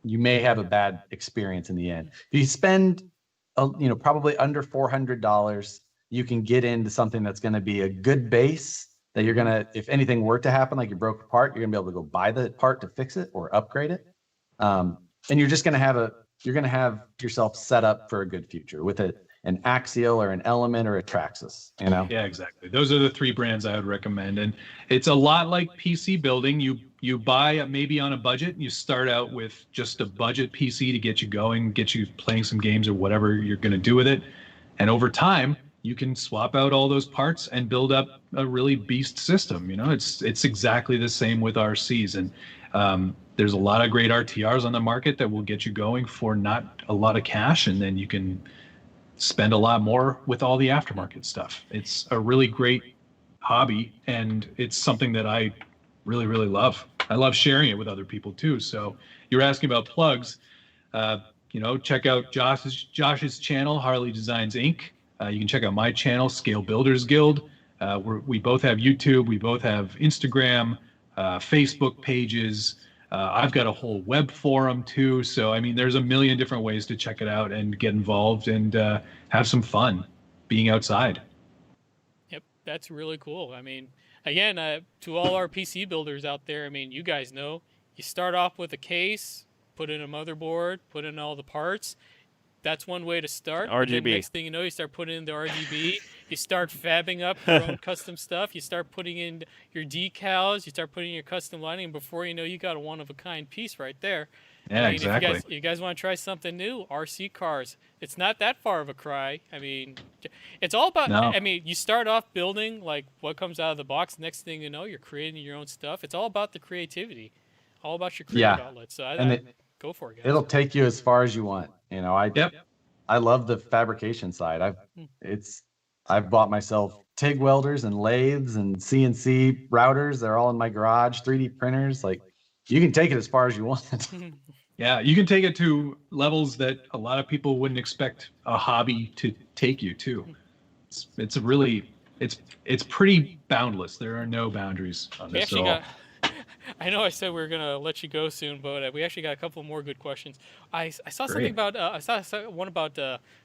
you may have a bad experience in the end. If you spend, probably under $400, you can get into something that's going to be a good base. That you're gonna, if anything were to happen, like you broke a part, you're gonna be able to go buy the part to fix it or upgrade it, and you're just gonna have yourself set up for a good future with an Axial or an Element or a Traxxas. Yeah, exactly. Those are the 3 brands I would recommend, and it's a lot like PC building. You buy maybe on a budget. You start out with just a budget PC to get you going, get you playing some games or whatever you're gonna do with it, and over time you can swap out all those parts and build up a really beast system. It's exactly the same with RCs, and there's a lot of great RTRs on the market that will get you going for not a lot of cash, and then you can spend a lot more with all the aftermarket stuff. It's a really great hobby, and it's something that I really, really love. I love sharing it with other people too. So you're asking about plugs. Check out Josh's channel, Harley Designs Inc. You can check out my channel, Scale Builders Guild. We both have YouTube. We both have Instagram, Facebook pages. I've got a whole web forum too. So, there's a million different ways to check it out and get involved and have some fun being outside. Yep, that's really cool. Again, to all our PC builders out there, you guys know, you start off with a case, put in a motherboard, put in all the parts. That's one way to start. RGB. And then next thing you know, you start putting in the RGB. You start fabbing up your own custom stuff. You start putting in your decals. You start putting in your custom lighting. And before you know, you got a one-of-a-kind piece right there. Yeah, exactly. If you guys want to try something new, RC cars. It's not that far of a cry. It's all about. No. You start off building like what comes out of the box. Next thing you know, you're creating your own stuff. It's all about the creativity, all about your creative outlets. So go for it, guys. It'll take you as far as you want. I love the fabrication side. I've bought myself TIG welders and lathes and CNC routers. They're all in my garage. 3D printers. Like, you can take it as far as you want. Yeah, you can take it to levels that a lot of people wouldn't expect a hobby to take you to. It's pretty boundless. There are no boundaries on this at all. I know I said we were gonna let you go soon, but we actually got a couple more good questions. I saw something about I saw one about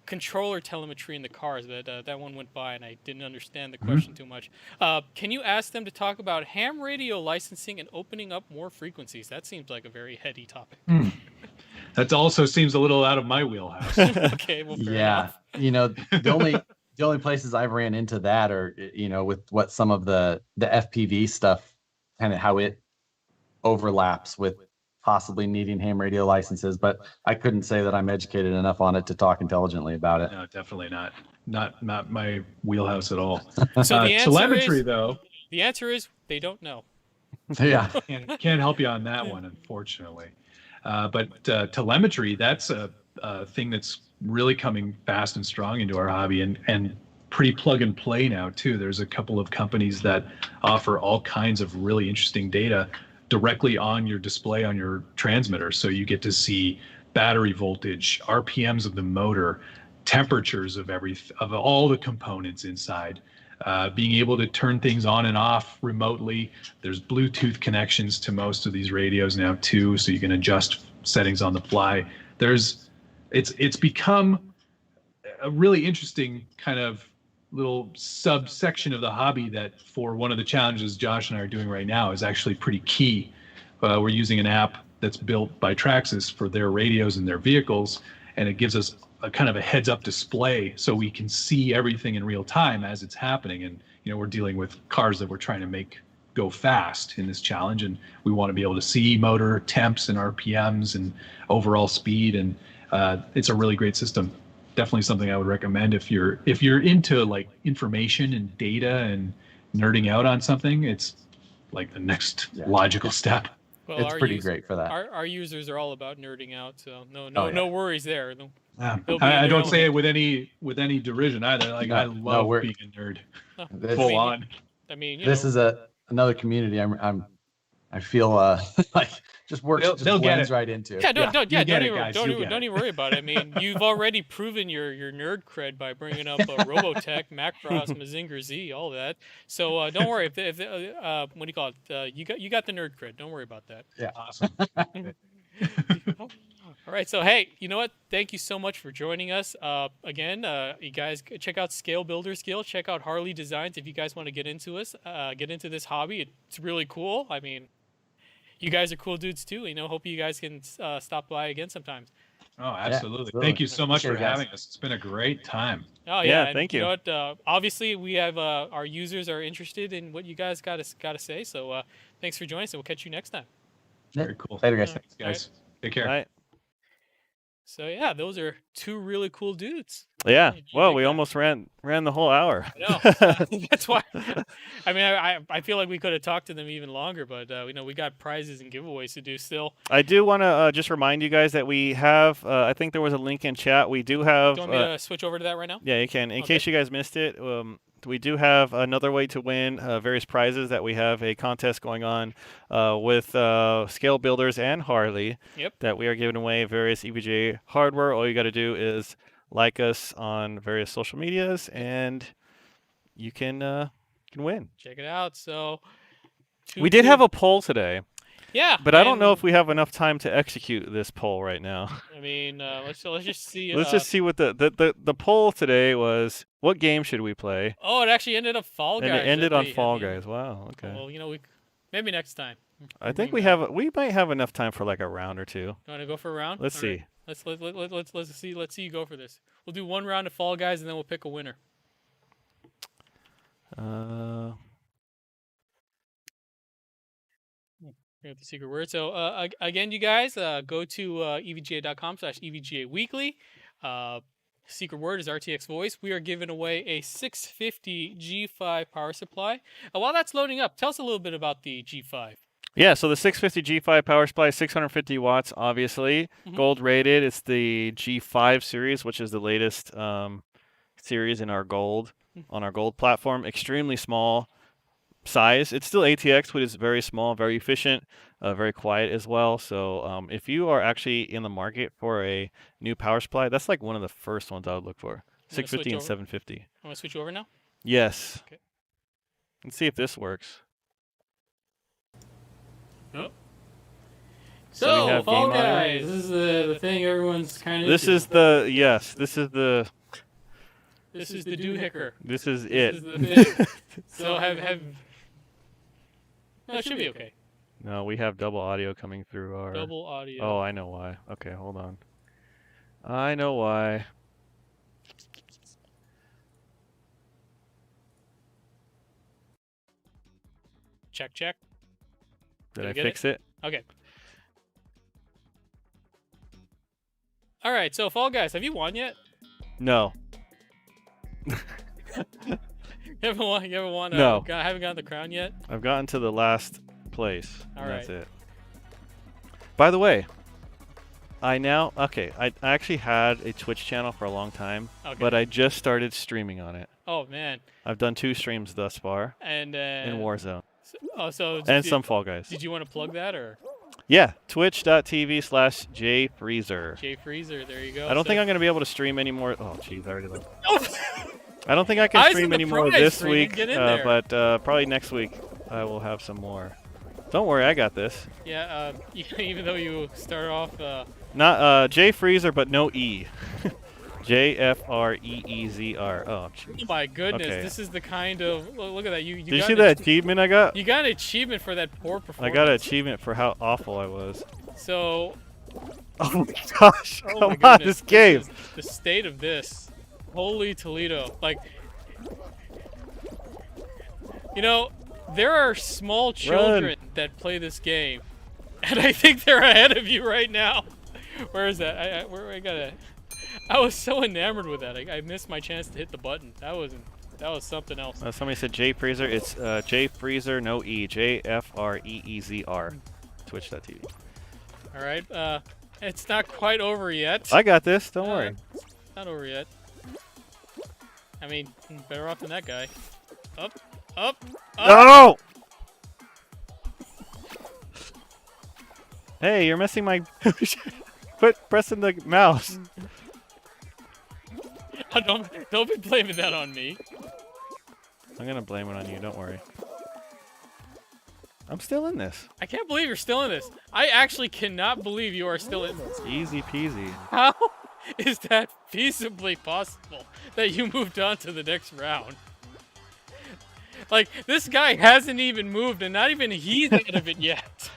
controller telemetry in the cars, but that one went by and I didn't understand the question too much. Can you ask them to talk about ham radio licensing and opening up more frequencies? That seems like a very heady topic. That also seems a little out of my wheelhouse. Okay, well, fair enough. The only places I've ran into that are with what some of the FPV stuff, kind of how it overlaps with possibly needing ham radio licenses, but I couldn't say that I'm educated enough on it to talk intelligently about it. No, definitely not. Not my wheelhouse at all. So the answer telemetry, is, though. The answer is they don't know. Yeah, can't help you on that one, unfortunately. But telemetry, that's a thing that's really coming fast and strong into our hobby, and pretty plug and play now too. There's a couple of companies that offer all kinds of really interesting data directly on your display on your transmitter. So you get to see battery voltage, RPMs of the motor, temperatures of all the components inside, being able to turn things on and off remotely. There's Bluetooth connections to most of these radios now too, so you can adjust settings on the fly. It's become a really interesting kind of little subsection of the hobby that, for one of the challenges Josh and I are doing right now, is actually pretty key. We're using an app that's built by Traxxas for their radios and their vehicles, and it gives us a kind of a heads-up display so we can see everything in real time as it's happening. And we're dealing with cars that we're trying to make go fast in this challenge, and we want to be able to see motor temps and RPMs and overall speed, and it's a really great system. definitely something I would recommend if you're into like information and data and nerding out on something. It's like the next logical step. Well, It's pretty great for that. Our users are all about nerding out, so Oh, yeah. no worries there. I don't say it with any derision either. Like, I love being a nerd. Full on. I mean, this is another community. I feel like just works. They'll get blends it. right into. Don't even worry about it. I mean, you've already proven your nerd cred by bringing up Robotech, Macross, Mazinger Z, all that. So don't worry. If what do you call it? You got the nerd cred. Don't worry about that. Yeah. Awesome. All right, so hey, you know what? Thank you so much for joining us. Again, you guys check out Scale Builders Guild. Check out Harley Designs if you guys want to get into this hobby. It's really cool. I mean, you guys are cool dudes too. Hope you guys can stop by again sometimes. Oh, absolutely. Thank you so much for having us. It's been a great time. Oh yeah, thank you. You know what? Obviously, we have our users are interested in what you guys got to say. So thanks for joining us, and we'll catch you next time. Very cool. Later, guys. Thanks, guys. Take care. Right. So yeah, those are two really cool dudes. Yeah. Well, we almost ran the whole hour. I know. That's why. I mean, I feel like we could have talked to them even longer, but we got prizes and giveaways to do still. I do want to just remind you guys that we have. I think there was a link in chat. We do have. Do you want me to switch over to that right now? Yeah, you can. In case you guys missed it, we do have another way to win various prizes. That we have a contest going on with Scale Builders and Harley. Yep. That we are giving away various EVGA hardware. All you got to do is like us on various social medias, and you can win. Check it out. So we did have a poll today. Yeah. But I don't know if we have enough time to execute this poll right now. I mean, let's just see. Let's just see what the poll today was. What game should we play? Oh, it actually ended up Fall Guys. And it ended on Fall Guys. Wow. Okay. Well, maybe next time. I think we might have enough time for like a round or two. You want to go for a round? Let's see. Right. Let's see you go for this. We'll do one round of Fall Guys and then we'll pick a winner. Here's the secret word. So again, you guys, go to evga.com/evga weekly. Secret word is RTX voice. We are giving away a 650 G5 power supply. While that's loading up, tell us a little bit about the G5. Yeah, so the 650 G5 power supply is 650 watts, obviously. Gold rated. It's the G5 series, which is the latest series in our gold, on our gold platform. Extremely small size. It's still ATX, but it's very small, very efficient, very quiet as well. So if you are actually in the market for a new power supply, that's like one of the first ones I would look for. 650 and 750. I want to switch you over now? Yes. Okay. Let's see if this works. Oh. So we have Fall game Guys, this is the thing everyone's kind of. This is the This is the doohicker. This is This it. is the thing. So have. No, it should be okay. No, we have double audio coming through our. Double audio. Oh, I know why. Okay, hold on. I know why. Check. Did I fix it? Okay. All right. So Fall Guys, have you won yet? No. You ever won? No. Haven't gotten the crown yet? I've gotten to the last place. All That's right. it. By the way, I actually had a Twitch channel for a long time, but I just started streaming on it. Oh man. I've done 2 streams thus far. And in Warzone. And some Fall Guys. Did you want to plug that or? Yeah, twitch.tv/jfreezer. jfreezer, there you go. I don't think I'm going to be able to stream anymore. Oh, jeez, I already left. I don't think I can stream anymore this week, but probably next week I will have some more. Don't worry, I got this. Yeah, even though you start off... Not jfreezer, but no E. JFREEZR. Oh, jeez. Oh my goodness, okay. This is the kind of... Look at that. Did you see that achievement I got? You got an achievement for that poor performance. I got an achievement for how awful I was. So... Oh my gosh, come on, this game. The state of this. Holy Toledo. Like... there are small children that play this game. And I think they're ahead of you right now. Where is that? I gotta... I was so enamored with that. I missed my chance to hit the button. That was something else. Somebody said J Freezer. It's J Freezer, no E. JFREEZR. Twitch.tv. All right. It's not quite over yet. I got this. Don't worry. It's not over yet. I mean, better off than that guy. Up, up, up. No! Hey, you're missing my. Quit pressing the mouse. Don't be blaming that on me. I'm gonna blame it on you. Don't worry. I'm still in this. I can't believe you're still in this. I actually cannot believe you are still in this. Easy peasy. How is that feasibly possible that you moved on to the next round? Like, this guy hasn't even moved, and not even he's out of it yet.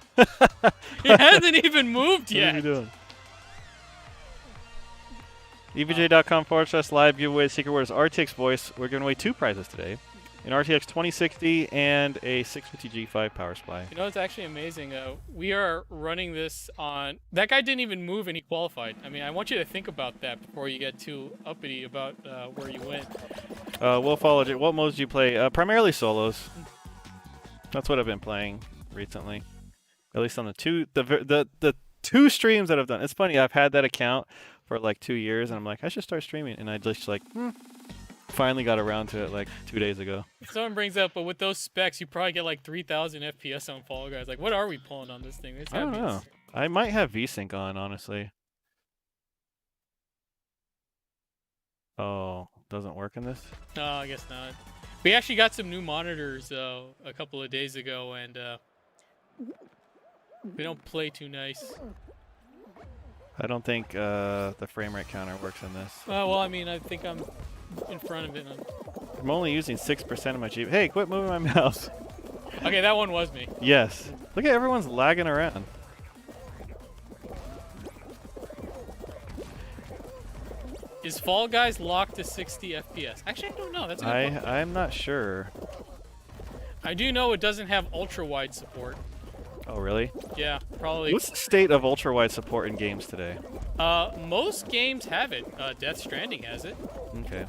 He hasn't even moved yet. What are you doing? EVGA.com/live giveaway secret word is RTX voice. We're giving away 2 prizes today. An RTX 2060 and a 650 G5 power supply. You know, it's actually amazing. We are running this on... That guy didn't even move and he qualified. I mean, I want you to think about that before you get too uppity about where you went. We'll follow. What modes do you play? Primarily solos. That's what I've been playing recently. At least on the 2 streams that I've done. It's funny. I've had that account for like 2 years, and I'm like, I should start streaming, and I just like finally got around to it like 2 days ago. Someone brings up, but with those specs, you probably get like 3,000 FPS on Fall Guys. Like, what are we pulling on this thing? I don't know. I might have VSync on, honestly. Oh, doesn't work in this? No, I guess not. We actually got some new monitors a couple of days ago, and they don't play too nice. I don't think the frame rate counter works in this. Well, I mean, I think I'm in front of it. I'm only using 6% of my GPU. Hey, quit moving my mouse. Okay, that one was me. Yes. Look at everyone's lagging around. Is Fall Guys locked to 60 FPS? Actually, I don't know. That's a good point. I'm not sure. I do know it doesn't have ultra-wide support. Oh, really? Yeah, probably. What's the state of ultra-wide support in games today? Most games have it. Death Stranding has it. Okay.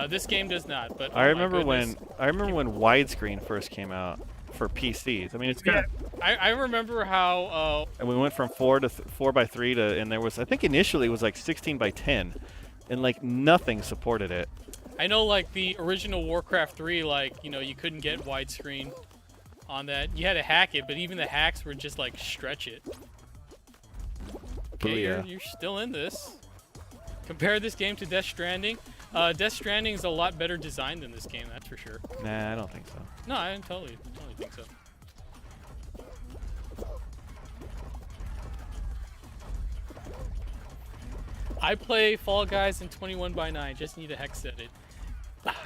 This game does not, but I remember when widescreen first came out for PCs. I mean, it's got. I remember how. And we went from 4:3 to, and there was, I think initially it was like 16:10, and like nothing supported it. I know, like the original Warcraft 3, like you couldn't get widescreen on that. You had to hack it, but even the hacks were just like stretch it. Okay, you're still in this. Compare this game to Death Stranding. Death Stranding is a lot better designed than this game, that's for sure. Nah, I don't think so. No, I totally think so. I play Fall Guys in 21:9. Just need to hex edit.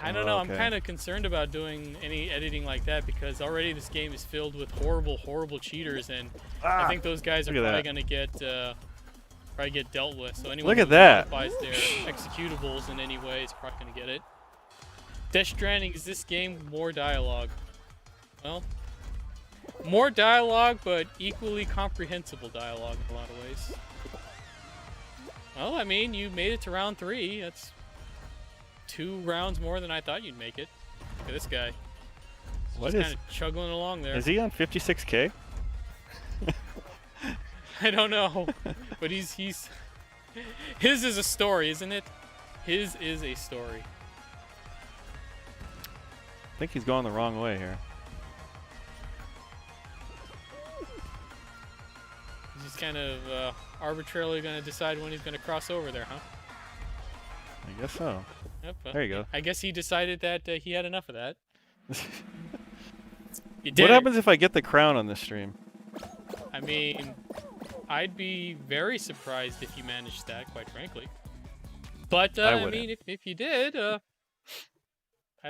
I don't know. Okay. I'm kind of concerned about doing any editing like that because already this game is filled with horrible cheaters, and I think those guys are probably going to get dealt with. So anyone who modifies their executables in any way is probably going to get it. Death Stranding, is this game more dialogue? Well, more dialogue, but equally comprehensible dialogue in a lot of ways. Well, I mean, you made it to round 3. That's 2 rounds more than I thought you'd make it. Look at this guy. He's just kind of chugging along there. Is he on 56K? I don't know, but he's his is a story, isn't it? His is a story. I think he's going the wrong way here. He's just kind of arbitrarily going to decide when he's going to cross over there, huh? I guess so. Yep, there you go. I guess he decided that he had enough of that. What happens if I get the crown on this stream? I mean, I'd be very surprised if you managed that, quite frankly. But I mean, if you did, I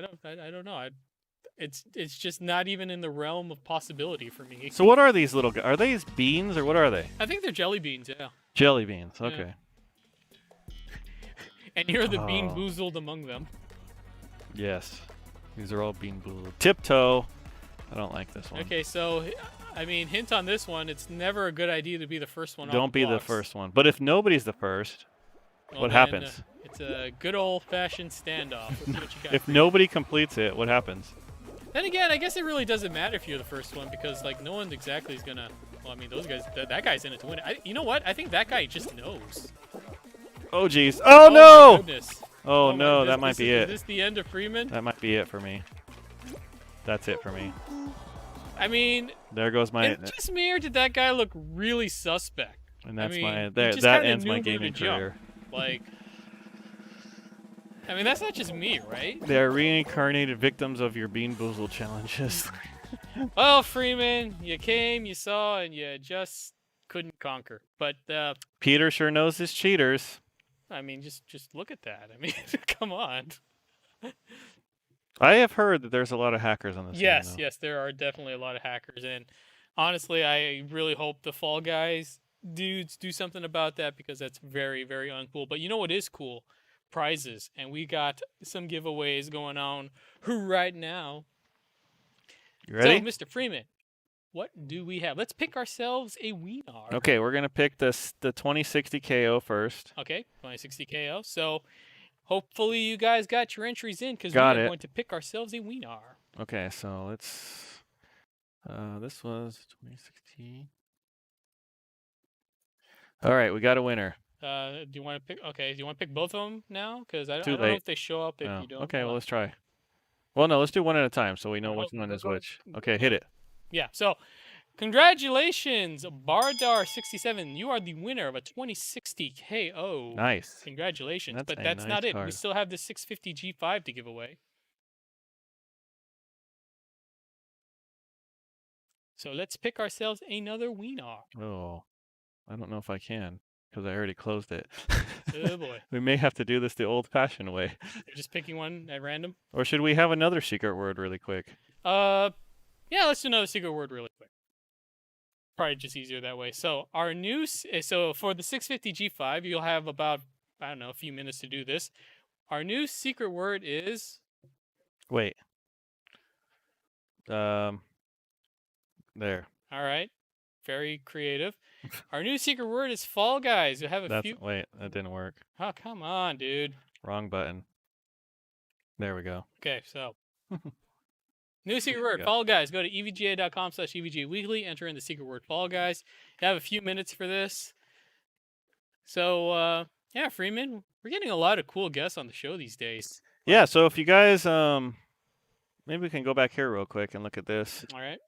don't know. It's just not even in the realm of possibility for me. So what are these little guys? Are these beans or what are they? I think they're jelly beans, yeah. Jelly beans, okay. Yeah. And you're the bean boozled among them. Yes. These are all bean boozled. Tiptoe. I don't like this one. Okay, so, I mean, hint on this one, it's never a good idea to be the first one. Don't be the first one. But if nobody's the first, Well, What then, happens? It's a good old-fashioned standoff. Let's see what you got. If nobody completes it, what happens? Then again, I guess it really doesn't matter if you're the first one because like no one exactly is gonna. Well, I mean, those guys. That guy's in it to win it. You know what? I think that guy just knows. Oh jeez. Oh My no! goodness. Oh my- no, this- that might this be is, it. Is this the end of Freeman? That might be it for me. That's it for me. I mean, There goes my. is it just me or did that guy look really suspect? And that's I mean, my. he That just that kinda ends knew my where to gaming jump. career. Like, I mean, that's not just me, right? They are reincarnated victims of your Bean Boozled challenges. Well, Freeman, you came, you saw, and you just couldn't conquer. But Peter sure knows his cheaters. I mean, just look at that. I mean, come on. I have heard that there's a lot of hackers on this. Yes, game, though. yes, there are definitely a lot of hackers, and honestly, I really hope the Fall Guys dudes do something about that because that's very, very uncool. But you know what is cool? Prizes, and we got some giveaways going on right now. You ready? So, Mr. Freeman, what do we have? Let's pick ourselves a wiener. Okay, we're gonna pick the 2060 KO first. Okay, 2060 KO. So, hopefully you guys got your entries in because Got we're it. going to pick ourselves a wiener. Okay, so let's. This was 2016. All right, we got a winner. Do you want to pick? Okay, do you want to pick both of them now? Because I Too don't know late. if they show up if No. you don't. Okay, well let's try. Well, no, let's do one at a time so we know Oh, which one we're is going- which. Okay, hit it. Yeah. So, congratulations, Bardar67. You are the winner of a 2060 KO. Nice. Congratulations. That's But a that's not nice it. We card. still have the 650 G5 to give away. So let's pick ourselves another wiener. Oh, I don't know if I can because I already closed it. Oh boy. We may have to do this the old-fashioned way. You're just picking one at random. Or should we have another secret word really quick? Yeah, let's do another secret word really quick. Probably just easier that way. So our new, so for the 650 G5, you'll have about, I don't know, a few minutes to do this. Our new secret word is. Wait. There. All right. Very creative. Our new secret word is Fall Guys. You'll have a few. Wait, that didn't work. Oh, come on, dude. Wrong button. There we go. Okay, so. New secret word, Yeah. Fall Guys. Go to evga.com/evga weekly. Enter in the secret word Fall Guys. You have a few minutes for this. So, yeah, Freeman, we're getting a lot of cool guests on the show these days. Yeah, so if you guys maybe we can go back here real quick and look at this. All right.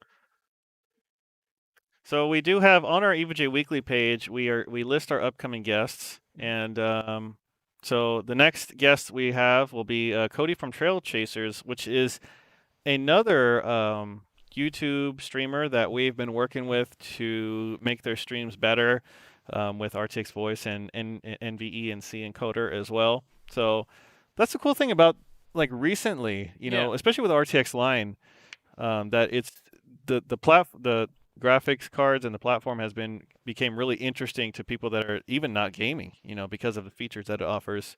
So we do have on our EVJ Weekly page, we list our upcoming guests, and so the next guest we have will be Cody from Trail Chasers, which is another YouTube streamer that we've been working with to make their streams better with RTX Voice and NVE and C encoder as well. So that's the cool thing about like recently, you know, Yeah. especially with RTX line, that it's the graphics cards and the platform became really interesting to people that are even not gaming, you know, because of the features that it offers.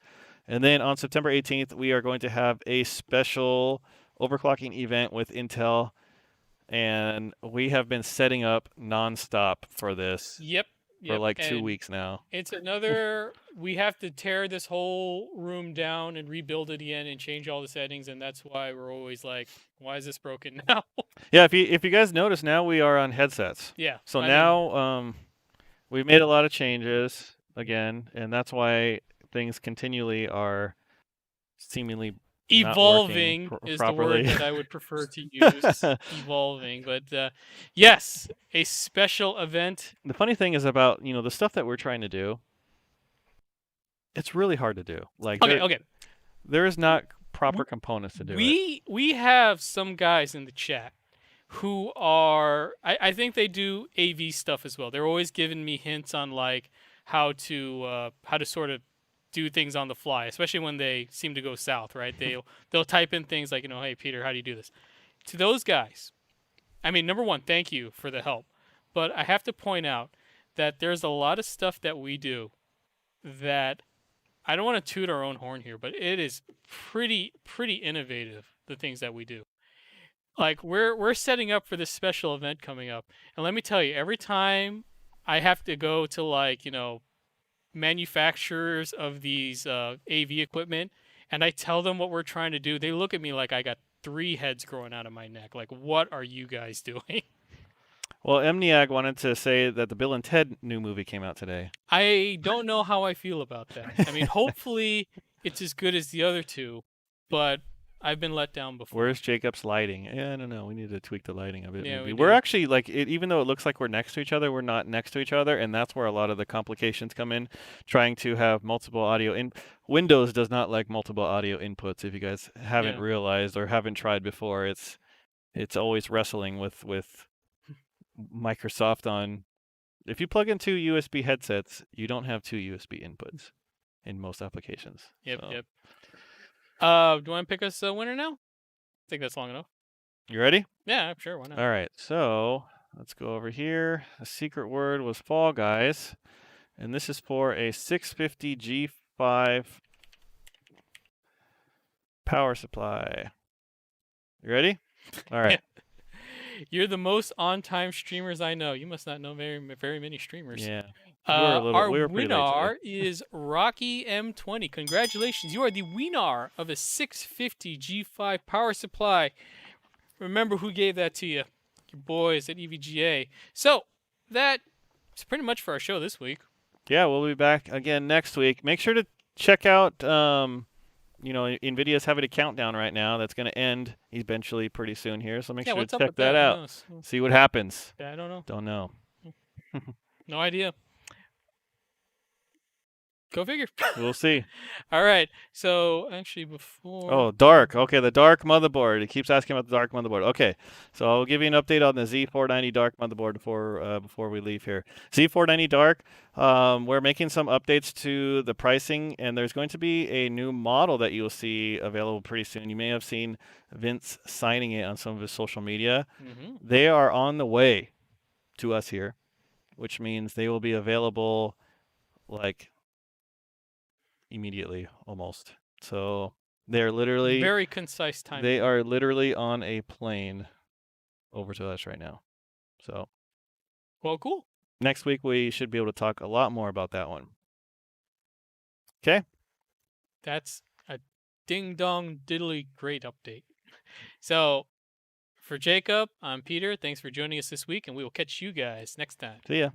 And then on September 18th, we are going to have a special overclocking event with Intel, and we have been setting up nonstop for this Yep. for like 2 and weeks now. It's another. We have to tear this whole room down and rebuild it again and change all the settings, and that's why we're always like, "Why is this broken now?" Yeah, if you guys notice, now we are on headsets. Yeah. So I mean, now we've made a lot of changes again, and that's why things continually are seemingly not evolving working is properly. the word that I would prefer to use. Evolving, but yes, a special event. The funny thing is about, you know, the stuff that we're trying to do, it's really hard to do. Like Okay. there is not proper components to do it. We have some guys in the chat who are I think they do AV stuff as well. They're always giving me hints on like how to sort of do things on the fly, especially when they seem to go south, right? They'll type in things like, you know, hey Peter, how do you do this? To those guys, I mean, number one, thank you for the help. But I have to point out that there's a lot of stuff that we do that I don't want to toot our own horn here, but it is pretty innovative, the things that we do. Like we're setting up for this special event coming up. And let me tell you, every time I have to go to like, you know, manufacturers of these AV equipment, and I tell them what we're trying to do, they look at me like I got 3 heads growing out of my neck. Like, what are you guys doing? Well, Emniag wanted to say that the Bill and Ted new movie came out today. I don't know how I feel about that. I mean, hopefully it's as good as the other two, but I've been let down before. Where's Jacob's lighting? Yeah, I don't know. We need to tweak the lighting a bit. Yeah, maybe. we We're do. actually like, even though it looks like we're next to each other, we're not next to each other, and that's where a lot of the complications come in. Trying to have multiple audio in Windows does not like multiple audio inputs. If you guys haven't Yeah. realized or haven't tried before, it's always wrestling with Microsoft on. If you plug in 2 USB headsets, you don't have 2 USB inputs in most applications. Yep, So, yep. Do you want to pick us a winner now? I think that's long enough. You ready? Yeah, sure. Why not? All right, so let's go over here. The secret word was Fall Guys, and this is for a 650 G5 power supply. You ready? All right. You're the most on-time streamers I know. You must not know very many streamers. Yeah. Our we were pretty late winner is Rocky M20. Congratulations. You are the winner of a 650 G5 power supply. Remember who gave that to you. Your boys at EVGA. So, that's pretty much for our show this week. Yeah, we'll be back again next week. Make sure to check out, NVIDIA's having a countdown right now that's going to end eventually pretty soon here. So make sure what's to up check with that Who out. knows? See what happens. Yeah, I don't know. Don't know. No idea. Go figure. We'll see. All right. So actually, before. Oh, dark. Okay, the dark motherboard. It keeps asking about the dark motherboard. Okay, so I'll give you an update on the Z490 dark motherboard before we leave here. Z490 dark. We're making some updates to the pricing, and there's going to be a new model that you'll see available pretty soon. You may have seen Vince signing it on some of his social media. Mm-hmm. They are on the way to us here, which means they will be available like immediately almost. So they're literally Very concise time. they are literally on a plane over to us right now. So Well, cool. next week we should be able to talk a lot more about that one. Okay? That's a ding dong diddly great update. So for Jacob, I'm Peter. Thanks for joining us this week, and we will catch you guys next time. See ya.